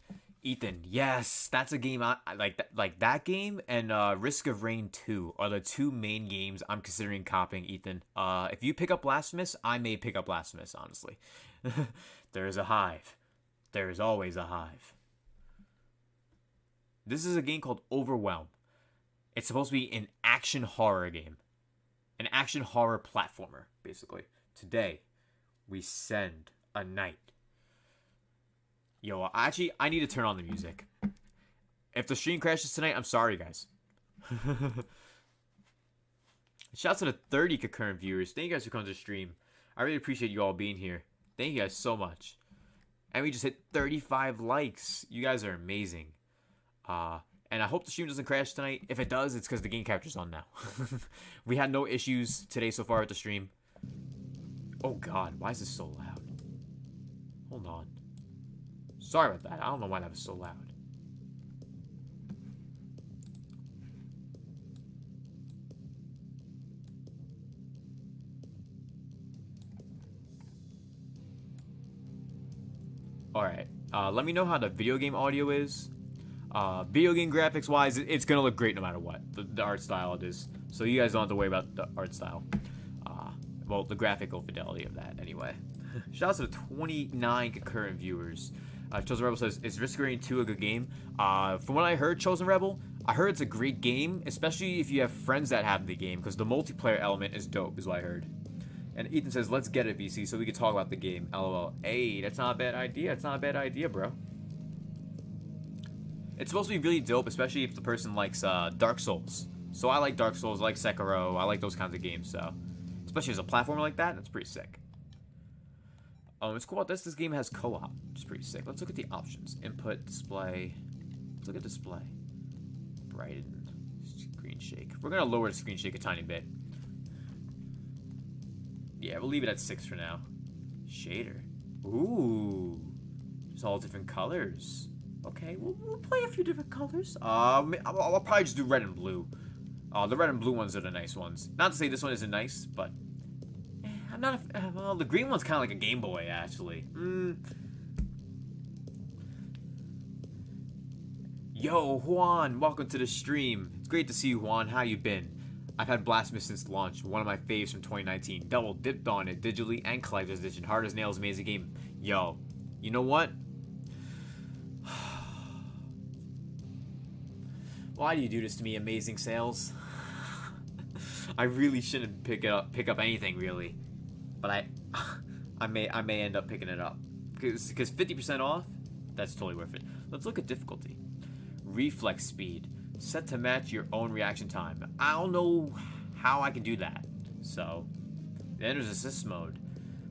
S1: Ethan, yes, that's a game I like that game and Risk of Rain 2 are the two main games I'm considering copying, Ethan. If you pick up Blasphemous, I may pick up Blasphemous, honestly. There is a hive. There is always a hive. This is a game called Overwhelm. It's supposed to be an action horror game. An action horror platformer, basically. Today, we send a knight. Yo, actually, I need to turn on the music. If the stream crashes tonight, I'm sorry, guys. Shouts to the 30 concurrent viewers. Thank you guys for coming to the stream. I really appreciate you all being here. Thank you guys so much. And we just hit 35 likes. You guys are amazing. And I hope the stream doesn't crash tonight. If it does, it's because the game capture's on now. We had no issues today so far with the stream. Oh, God. Why is this so loud? Hold on. Sorry about that. I don't know why that was so loud. Alright. Let me know how the video game audio is. Video game graphics wise, it's going to look great no matter what. The art style it is. So you guys don't have to worry about the art style. Well, the graphical fidelity of that anyway. Shout out to the 29 concurrent viewers. Chosen Rebel says, is Risk of Rain 2 a good game? From what I heard, Chosen Rebel, I heard it's a great game, especially if you have friends that have the game, because the multiplayer element is dope, is what I heard. And Ethan says, let's get it, VC, so we can talk about the game. LOL. Hey, that's not a bad idea. It's not a bad idea, bro. It's supposed to be really dope, especially if the person likes Dark Souls. So I like Dark Souls, I like Sekiro, I like those kinds of games, so. Especially as a platformer like that, that's pretty sick. It's cool about this game has co-op, which is pretty sick. Let's look at the options. Input, display. Let's look at display. Brighten, screen shake. We're going to lower the screen shake a tiny bit. Yeah, we'll leave it at 6 for now. Shader. Ooh. It's all different colors. Okay, we'll play a few different colors. I'll probably just do red and blue. The red and blue ones are the nice ones. Not to say this one isn't nice, but not a, well, the green one's kind of like a Game Boy, actually. Yo, Juan, welcome to the stream. It's great to see you, Juan. How you been? I've had Blasphemous since launch, one of my faves from 2019. Double dipped on it digitally and collector's edition. Hard as nails, amazing game. Yo, you know what? Why do you do this to me, amazing sales? I really shouldn't pick up anything really, but I may end up picking it up because 50% off, that's totally worth it. Let's look at difficulty. Reflex speed set to match your own reaction time. I don't know how I can do that. So then there's assist mode.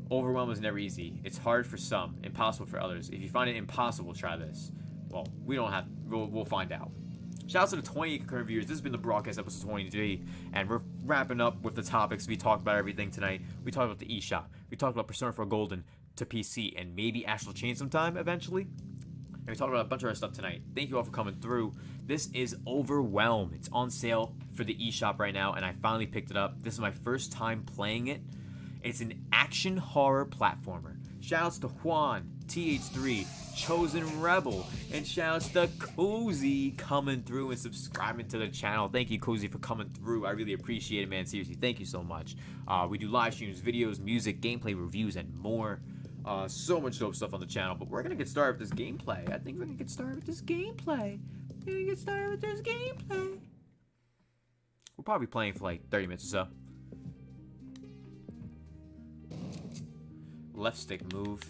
S1: Overwhelm is never easy. It's hard for some, impossible for others. If you find it impossible, try this. Well, we'll find out. Shout out to the 20 concurrent viewers. This has been the broadcast episode 23, and we're wrapping up with the topics. We talked about everything tonight. We talked about the eShop. We talked about Persona 4 Golden to PC, and maybe Astral Chain sometime eventually. And we talked about a bunch of other stuff tonight. Thank you all for coming through. This is Overwhelm. It's on sale for the eShop right now, and I finally picked it up. This is my first time playing it. It's an action horror platformer. Shoutouts to Juan, TH3, Chosen Rebel, and shoutouts to Cozy coming through and subscribing to the channel. Thank you, Cozy, for coming through. I really appreciate it, man. Seriously, thank you so much. We do live streams, videos, music, gameplay reviews, and more. So much dope stuff on the channel, but we're gonna get started with this gameplay. I think we're gonna get started with this gameplay. We'll probably be playing for like 30 minutes or so. Left stick move,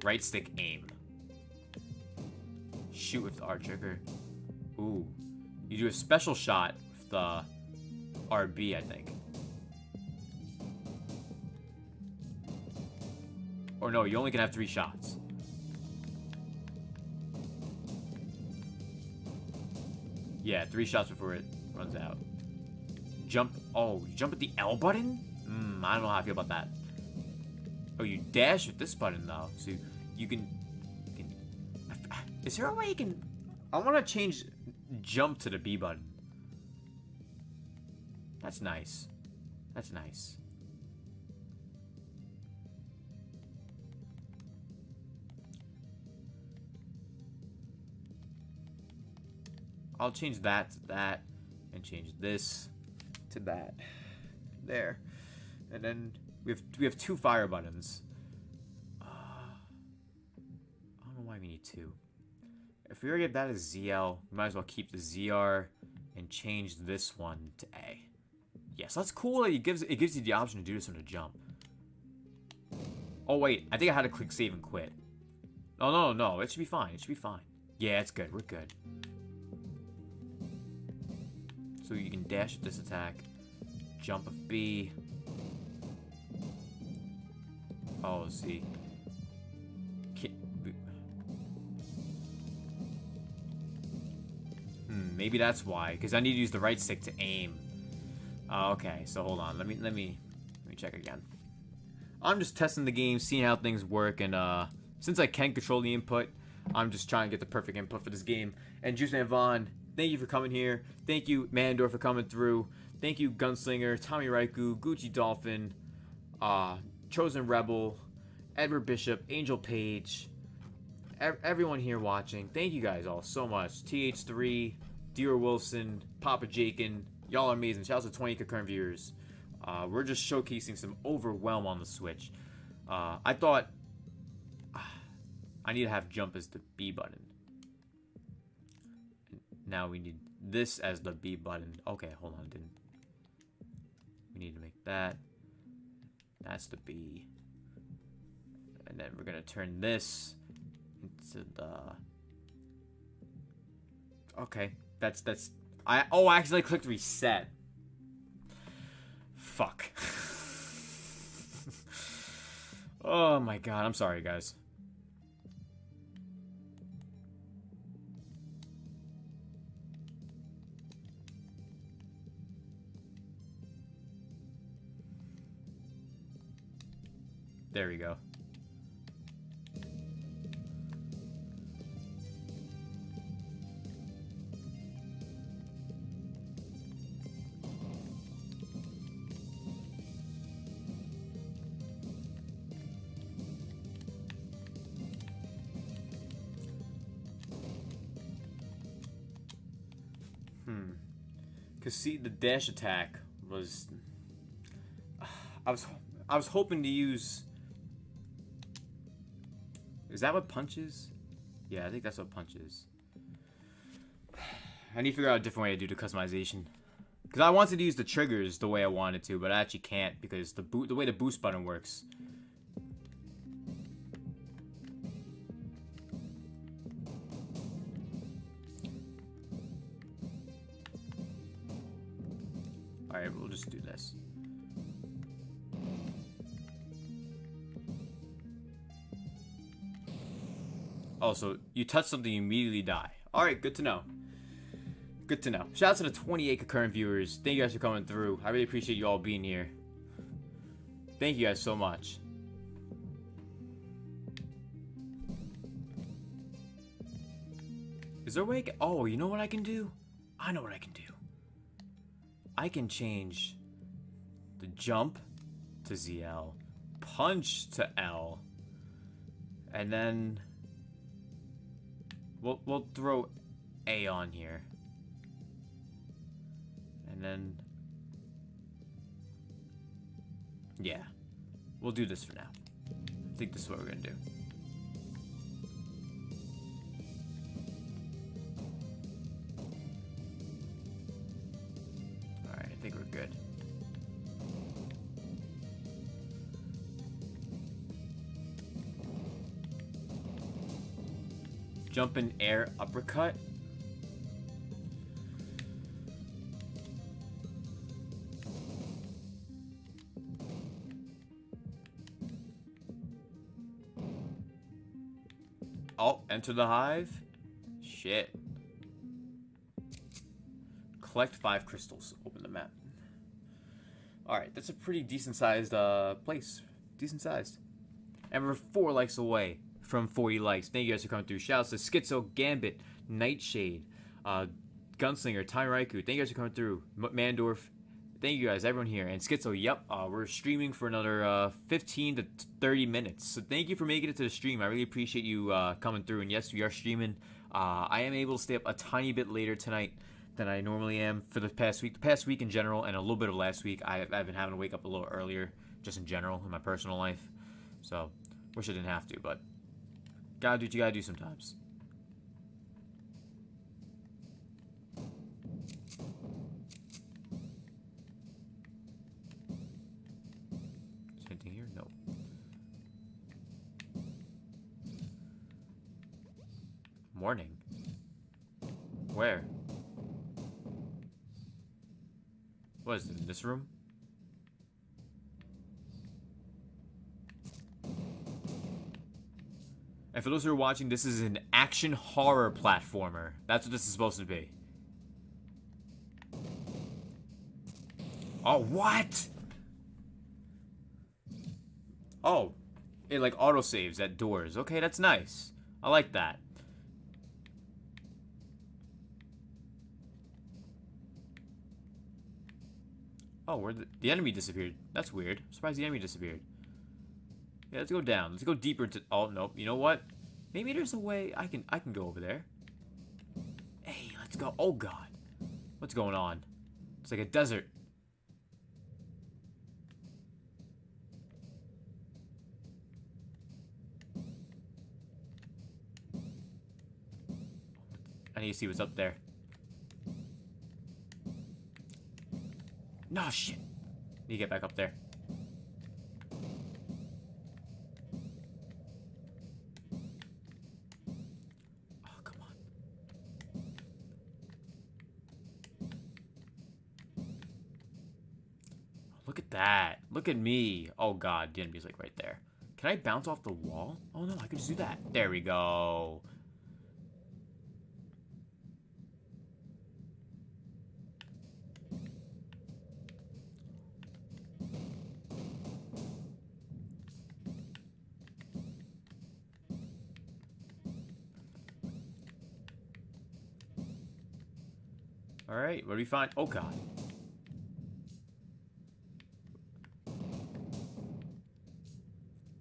S1: right stick aim. Shoot with the R trigger. Ooh. You do a special shot with the RB, I think. Or no, you only can have 3 shots. Yeah, 3 shots before it runs out. Jump. Oh, you jump with the L button? I don't know how I feel about that. Oh, you dash with this button though, so you can. Is there a way you can? I want to change jump to the B button. That's nice. That's nice. I'll change that to that, and change this to that. There, and then we have 2 fire buttons. I don't know why we need 2. If we already have that as ZL, we might as well keep the ZR and change this one to A. Yes, that's cool. It gives you the option to do this on a jump. Oh wait, I think I had to click save and quit. Oh no, it should be fine. It should be fine. Yeah, it's good. We're good. So you can dash with this attack, jump with B. Oh, let's see. Maybe that's why, because I need to use the right stick to aim. Okay, so hold on. Let me check again. I'm just testing the game, seeing how things work, and since I can control the input, I'm just trying to get the perfect input for this game. And Juice Man Vaughn, thank you for coming here. Thank you, Mandor, for coming through. Thank you, Gunslinger, Tommy Raiku, Gucci Dolphin, Chosen Rebel, Edward Bishop, Angel Page, everyone here watching. Thank you guys all so much. TH3, Dear Wilson, Papa Jakin, y'all are amazing. Shout out to 20 concurrent viewers. We're just showcasing some Overwhelm on the Switch. I thought I need to have jump as the B button. Now we need this as the B button. Okay, hold on. We need to make that. That's the B. And then we're gonna turn this into the. Okay, that's. I accidentally clicked reset. Fuck. Oh my god, I'm sorry, guys. There we go. Cause see, the dash attack was. I was hoping to use. Is that what punch is? Yeah, I think that's what punch is. I need to figure out a different way to do the customization. Because I wanted to use the triggers the way I wanted to, but I actually can't because the way the boost button works. Alright, we'll just do this. Oh, so you touch something, you immediately die. Alright, good to know. Good to know. Shout out to the 28 concurrent viewers. Thank you guys for coming through. I really appreciate you all being here. Thank you guys so much. Is there a way? Oh, you know what I can do? I know what I can do. I can change the jump to ZL, punch to L, and then we'll throw A on here. And then, yeah, we'll do this for now. I think this is what we're gonna do. Alright, I think we're good. Jump in air uppercut. Oh, enter the hive. Shit. Collect 5 crystals. Open the map. Alright, that's a pretty decent sized place. Decent sized. And we're 4 likes away from 40 likes. Thank you guys for coming through. Shouts to Schizo, Gambit, Nightshade, Gunslinger, Time Raikou. Thank you guys for coming through. Mandorf. Thank you guys, everyone here. And Schizo, yep, we're streaming for another 15 to 30 minutes. So thank you for making it to the stream. I really appreciate you coming through. And yes, we are streaming. I am able to stay up a tiny bit later tonight than I normally am for the past week. The past week in general, and a little bit of last week, I've been having to wake up a little earlier, just in general, in my personal life. So, wish I didn't have to, but gotta do what you gotta do sometimes. Anything here? No. Morning. Where? What is it, in this room? And for those who are watching, this is an action horror platformer. That's what this is supposed to be. Oh, what? Oh, it like autosaves at doors. Okay, that's nice. I like that. Oh, where the enemy disappeared. That's weird. I'm surprised the enemy disappeared. Yeah, let's go down. Let's go deeper into. Oh nope. You know what? Maybe there's a way I can go over there. Hey, let's go. Oh god, what's going on? It's like a desert. I need to see what's up there. No shit. Need to get back up there. Oh, come on. Look at that. Look at me. Oh god, the enemy's like right there. Can I bounce off the wall? Oh no, I can just do that. There we go. Alright, what do we find? Oh god.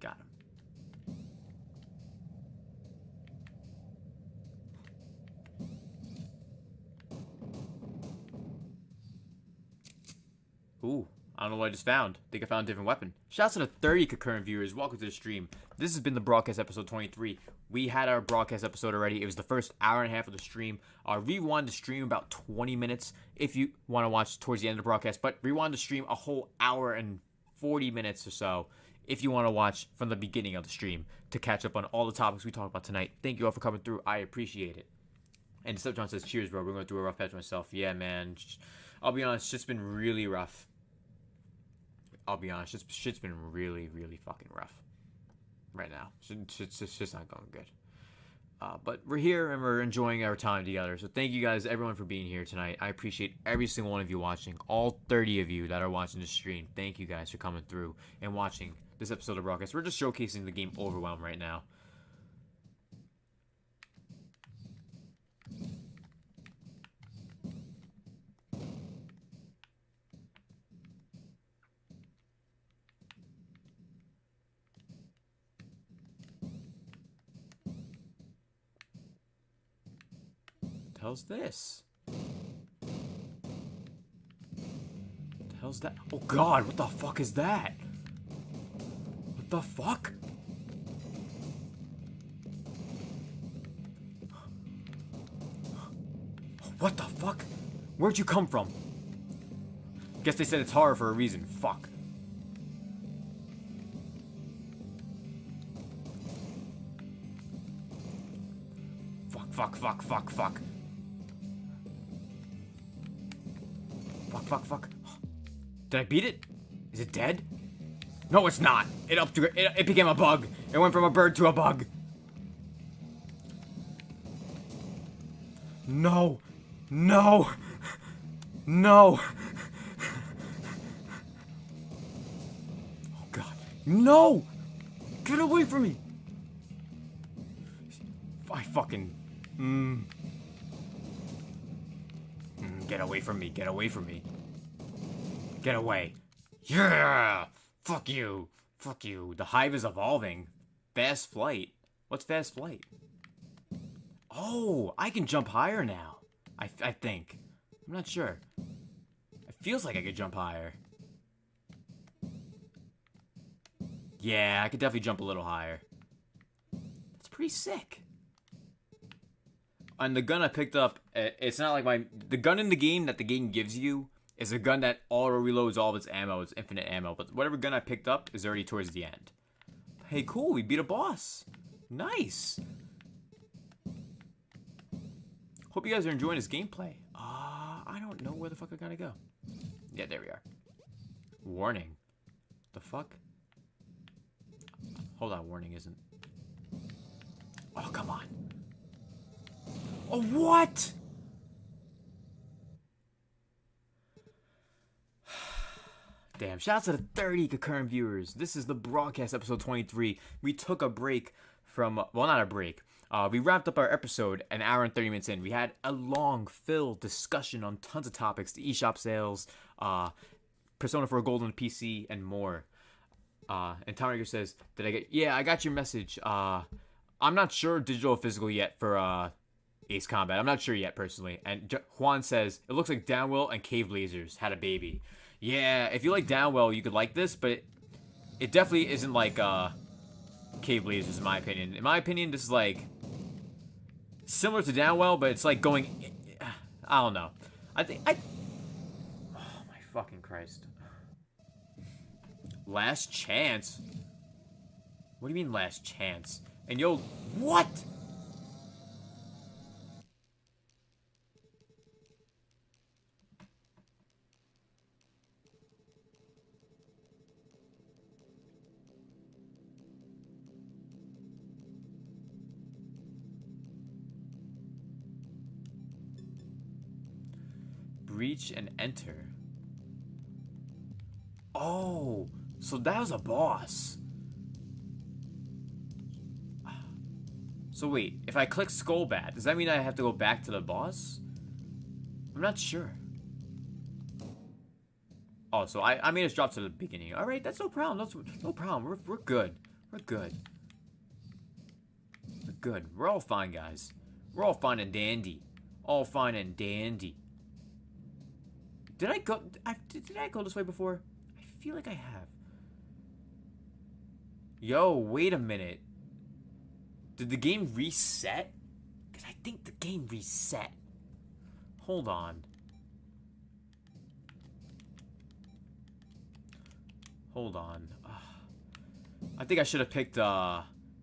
S1: Got him. Ooh, I don't know what I just found. I think I found a different weapon. Shouts to the 30 concurrent viewers. Welcome to the stream. This has been the broadcast episode 23. We had our broadcast episode already. It was the first hour and a half of the stream. Rewind the stream about 20 minutes if you want to watch towards the end of the broadcast. But rewind the stream a whole hour and 40 minutes or so if you want to watch from the beginning of the stream to catch up on all the topics we talked about tonight. Thank you all for coming through. I appreciate it. And Stepjohn says, cheers, bro. We're going through a rough patch myself. Yeah, man. I'll be honest. Shit's been really rough. I'll be honest. Shit's been really, really fucking rough right now. Shit's just not going good. But we're here and we're enjoying our time together. So thank you guys, everyone, for being here tonight. I appreciate every single one of you watching. All 30 of you that are watching the stream. Thank you guys for coming through and watching this episode of broadcast. We're just showcasing the game Overwhelm right now. What the hell's this? What the hell's that? Oh god, what the fuck is that? What the fuck? What the fuck? Where'd you come from? Guess they said it's horror for a reason. Fuck. Fuck. Fuck. Did I beat it? Is it dead? No, it's not. It became a bug. It went from a bird to a bug. No. Oh god. No! Get away from me! I fucking... Get away from me. Get away. Yeah! Fuck you. The hive is evolving. Fast flight. What's fast flight? Oh, I can jump higher now. I think. I'm not sure. It feels like I could jump higher. Yeah, I could definitely jump a little higher. That's pretty sick. And the gun I picked up, it's not like the gun in the game that the game gives you is a gun that auto reloads all of its ammo. It's infinite ammo. But whatever gun I picked up is already towards the end. Hey, cool. We beat a boss. Nice. Hope you guys are enjoying this gameplay. I don't know where the fuck I gotta go. Yeah, there we are. Warning. The fuck? Hold on, warning isn't. Oh, come on. Oh, what? Damn, shouts to the 30 concurrent viewers. This is the broadcast episode 23. We took a break from, well, not a break. We wrapped up our episode an hour and 30 minutes in. We had a long, filled discussion on tons of topics, the eShop sales, Persona 4 Gold on PC, and more. And Tom Rager says, did I get... Yeah, I got your message. I'm not sure digital or physical yet for Ace Combat. I'm not sure yet, personally. And Juan says, it looks like Downwell and Cave Blazers had a baby. Yeah, if you like Downwell, you could like this, but it definitely isn't like Cave Blazers, in my opinion. In my opinion, this is like similar to Downwell, but it's like going... I don't know. Oh, my fucking Christ. Last chance? What do you mean last chance? And yo, what? Breach and enter. Oh, so that was a boss. So wait, if I click Skullbat, does that mean I have to go back to the boss? I'm not sure. Oh, so I made us drop to the beginning. All right, that's no problem. That's no problem. We're good. We're good. We're good. We're all fine, guys. We're all fine and dandy. All fine and dandy. Did I go... did I go this way before? I feel like I have. Yo, wait a minute. Did the game reset? Because I think the game reset. Hold on. Hold on. I think I should have picked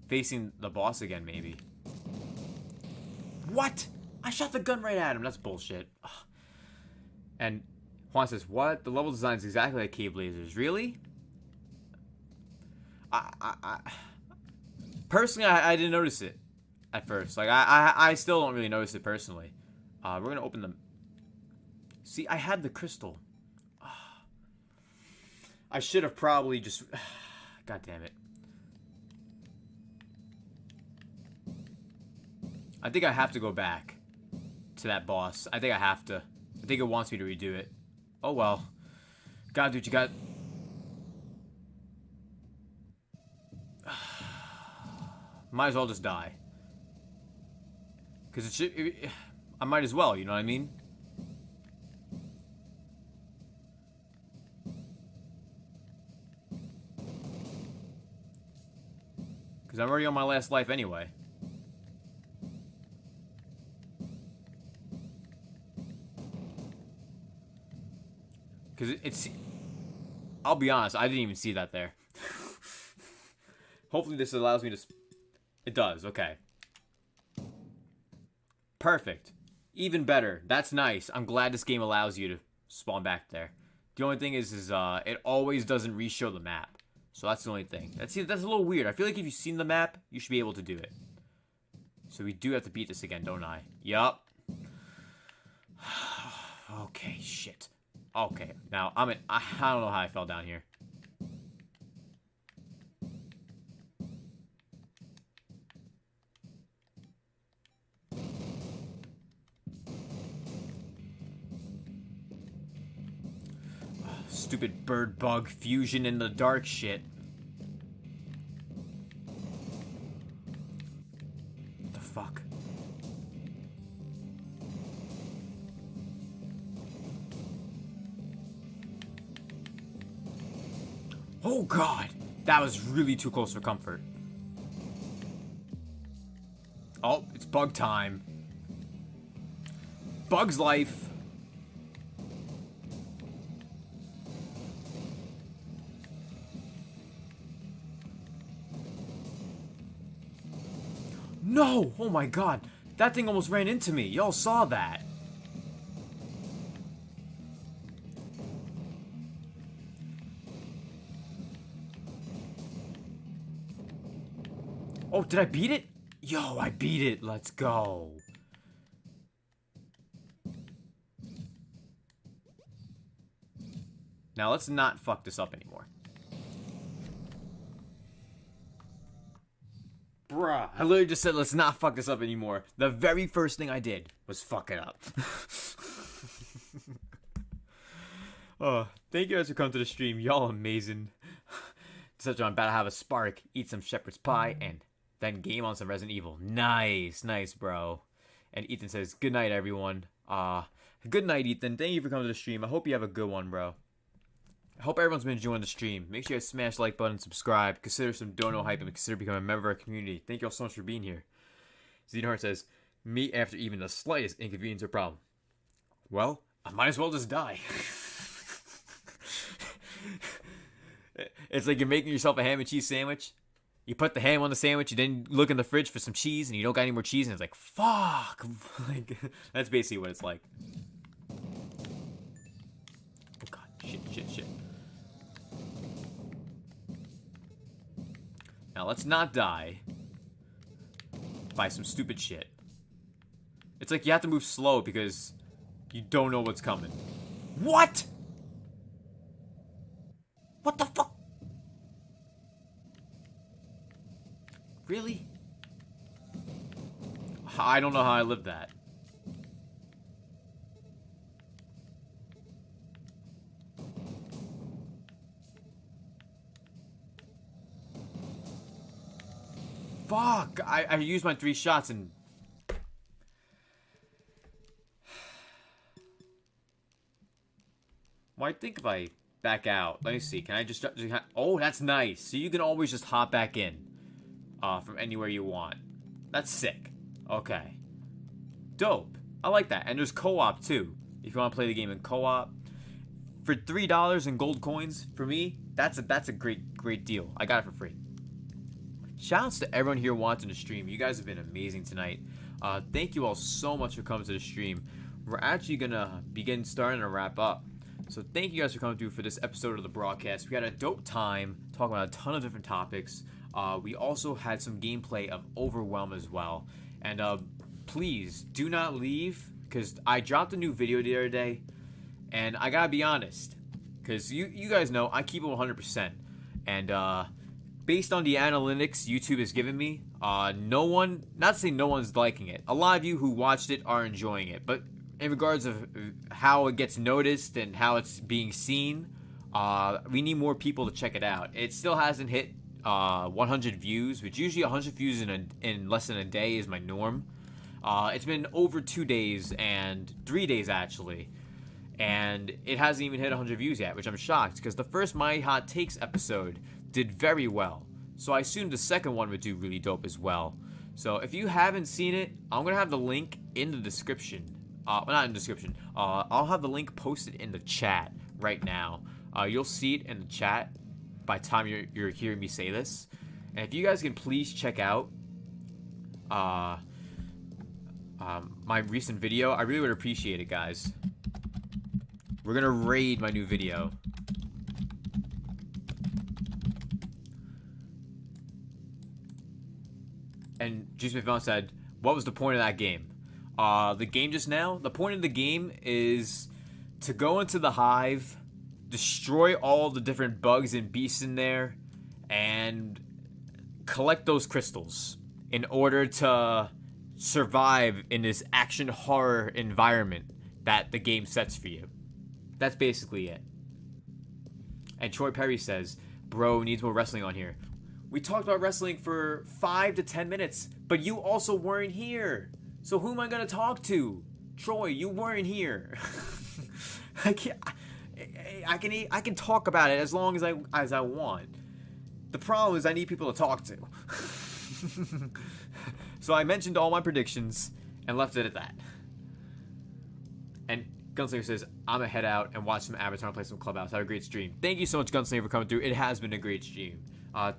S1: facing the boss again, maybe. What? I shot the gun right at him. That's bullshit. Ugh. And Juan says, what? The level design is exactly like cave lasers. Really? Personally, I didn't notice it at first. Like, I still don't really notice it personally. We're going to open them. See, I had the crystal. I should have probably just... God damn it. I think I have to go back to that boss. I think I have to. I think it wants me to redo it. Oh well. God, dude, you got... Might as well just die. Because it should... I might as well, you know what I mean? Because I'm already on my last life anyway. Because it's... I'll be honest, I didn't even see that there. Hopefully this allows me to... It does, okay. Perfect. Even better. That's nice. I'm glad this game allows you to spawn back there. The only thing is it always doesn't re-show the map. So that's the only thing. That's a little weird. I feel like if you've seen the map, you should be able to do it. So we do have to beat this again, don't I? Yup. Okay, shit. Okay, now I don't know how I fell down here. Stupid bird bug fusion in the dark shit. What the fuck? Oh god! That was really too close for comfort. Oh, it's bug time. Bug's life. No! Oh my god. That thing almost ran into me. Y'all saw that. Oh, did I beat it? Yo, I beat it. Let's go. Now, let's not fuck this up anymore. Bruh, I literally just said let's not fuck this up anymore. The very first thing I did was fuck it up. Oh, thank you guys for coming to the stream. Y'all amazing. Such I'm about to have a spark, eat some shepherd's pie, and then game on some Resident Evil. Nice, nice, bro. And Ethan says, good night, everyone. Good night, Ethan. Thank you for coming to the stream. I hope you have a good one, bro. I hope everyone's been enjoying the stream. Make sure you guys smash the like button, subscribe, consider some dono hype, and consider becoming a member of our community. Thank you all so much for being here. Xenoheart says, me after even the slightest inconvenience or problem. Well, I might as well just die. It's like you're making yourself a ham and cheese sandwich. You put the ham on the sandwich, you then look in the fridge for some cheese, and you don't got any more cheese, and it's like, fuck. Like, that's basically what it's like. Oh god, shit. Now let's not die by some stupid shit. It's like you have to move slow because you don't know what's coming. What? What the fuck? Really? I don't know how I lived that. Fuck! I used my 3 shots and... Well, I think if I back out, let me see. Can I just oh, that's nice. So you can always just hop back in from anywhere you want. That's sick. Okay. Dope. I like that. And there's co-op too. If you want to play the game in co-op for $3 in gold coins, for me, that's a great deal. I got it for free. Shoutouts to everyone here watching the stream. You guys have been amazing tonight. Thank you all so much for coming to the stream. We're actually gonna begin starting to wrap up. So thank you guys for coming through for this episode of the broadcast. We had a dope time talking about a ton of different topics. We also had some gameplay of Overwhelm as well. And please do not leave, because I dropped a new video the other day, and I gotta be honest, because you guys know I keep it 100%. And based on the analytics YouTube has given me, no one, not to say no one's liking it. A lot of you who watched it are enjoying it, but in regards of how it gets noticed and how it's being seen, we need more people to check it out. It still hasn't hit 100 views, which usually 100 views in less than a day is my norm. It's been over 2 days and 3 days actually, and it hasn't even hit 100 views yet, which I'm shocked, because the first My Hot Takes episode did very well, so I assumed the second one would do really dope as well. So if you haven't seen it, I'm gonna have the link in the description. Well, not in the description. I'll have the link posted in the chat right now. You'll see it in the chat by the time you're hearing me say this. And if you guys can please check out my recent video, I really would appreciate it, guys. We're gonna raid my new video. And Juice McVon said, what was the point of that game? The game just now? The point of the game is to go into the hive, destroy all the different bugs and beasts in there, and collect those crystals in order to survive in this action horror environment that the game sets for you. That's basically it. And Troy Perry says, bro, needs more wrestling on here. We talked about wrestling for 5 to 10 minutes, but you also weren't here. So who am I gonna talk to? Troy, you weren't here. I can talk about it as long as I want. The problem is I need people to talk to. So I mentioned all my predictions and left it at that. And Gunslinger says, I'm gonna head out and watch some Avatar and play some Clubhouse. Have a great stream. Thank you so much, Gunslinger, for coming through. It has been a great stream.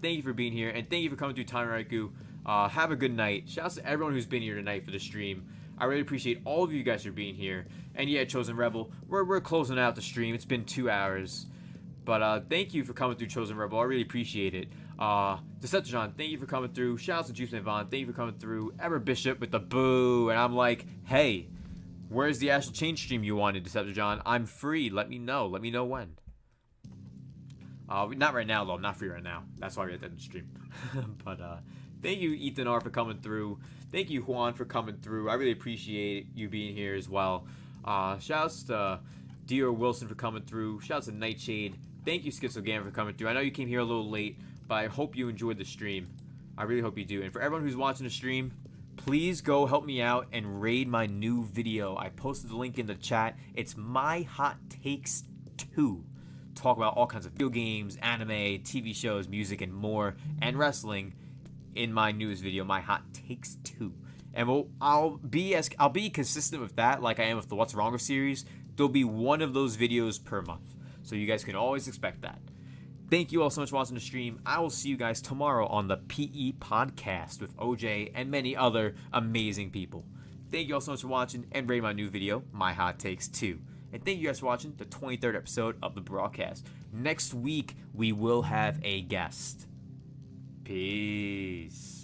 S1: Thank you for being here, and thank you for coming through, Tanraiku. Have a good night. Shouts to everyone who's been here tonight for the stream. I really appreciate all of you guys for being here. And yeah, Chosen Rebel, we're closing out the stream. It's been 2 hours. But thank you for coming through, Chosen Rebel. I really appreciate it. Decepticon, thank you for coming through. Shouts to Juice Vaughn, thank you for coming through. Ever Bishop with the boo. And I'm like, hey, where's the Astral Chain stream you wanted, Decepticon? I'm free. Let me know. Let me know when. Not right now, though. I'm not free right now. That's why we're at the end of the stream. But thank you, Ethan R, for coming through. Thank you, Juan, for coming through. I really appreciate you being here as well. Shouts to Dior Wilson for coming through. Shouts to Nightshade. Thank you, Schizogamma, for coming through. I know you came here a little late, but I hope you enjoyed the stream. I really hope you do. And for everyone who's watching the stream, please go help me out and raid my new video. I posted the link in the chat. It's My Hot Takes 2. Talk about all kinds of video games, anime, TV shows, music, and more, and wrestling in my newest video, My Hot Takes 2. And I'll be consistent with that, like I am with the What's Wrong with series. There'll be one of those videos per month, so you guys can always expect that. Thank you all so much for watching the stream. I will see you guys tomorrow on the PE podcast with OJ and many other amazing people. Thank you all so much for watching, and rate my new video, My Hot Takes 2. And thank you guys for watching the 23rd episode of the broadcast. Next week, we will have a guest. Peace.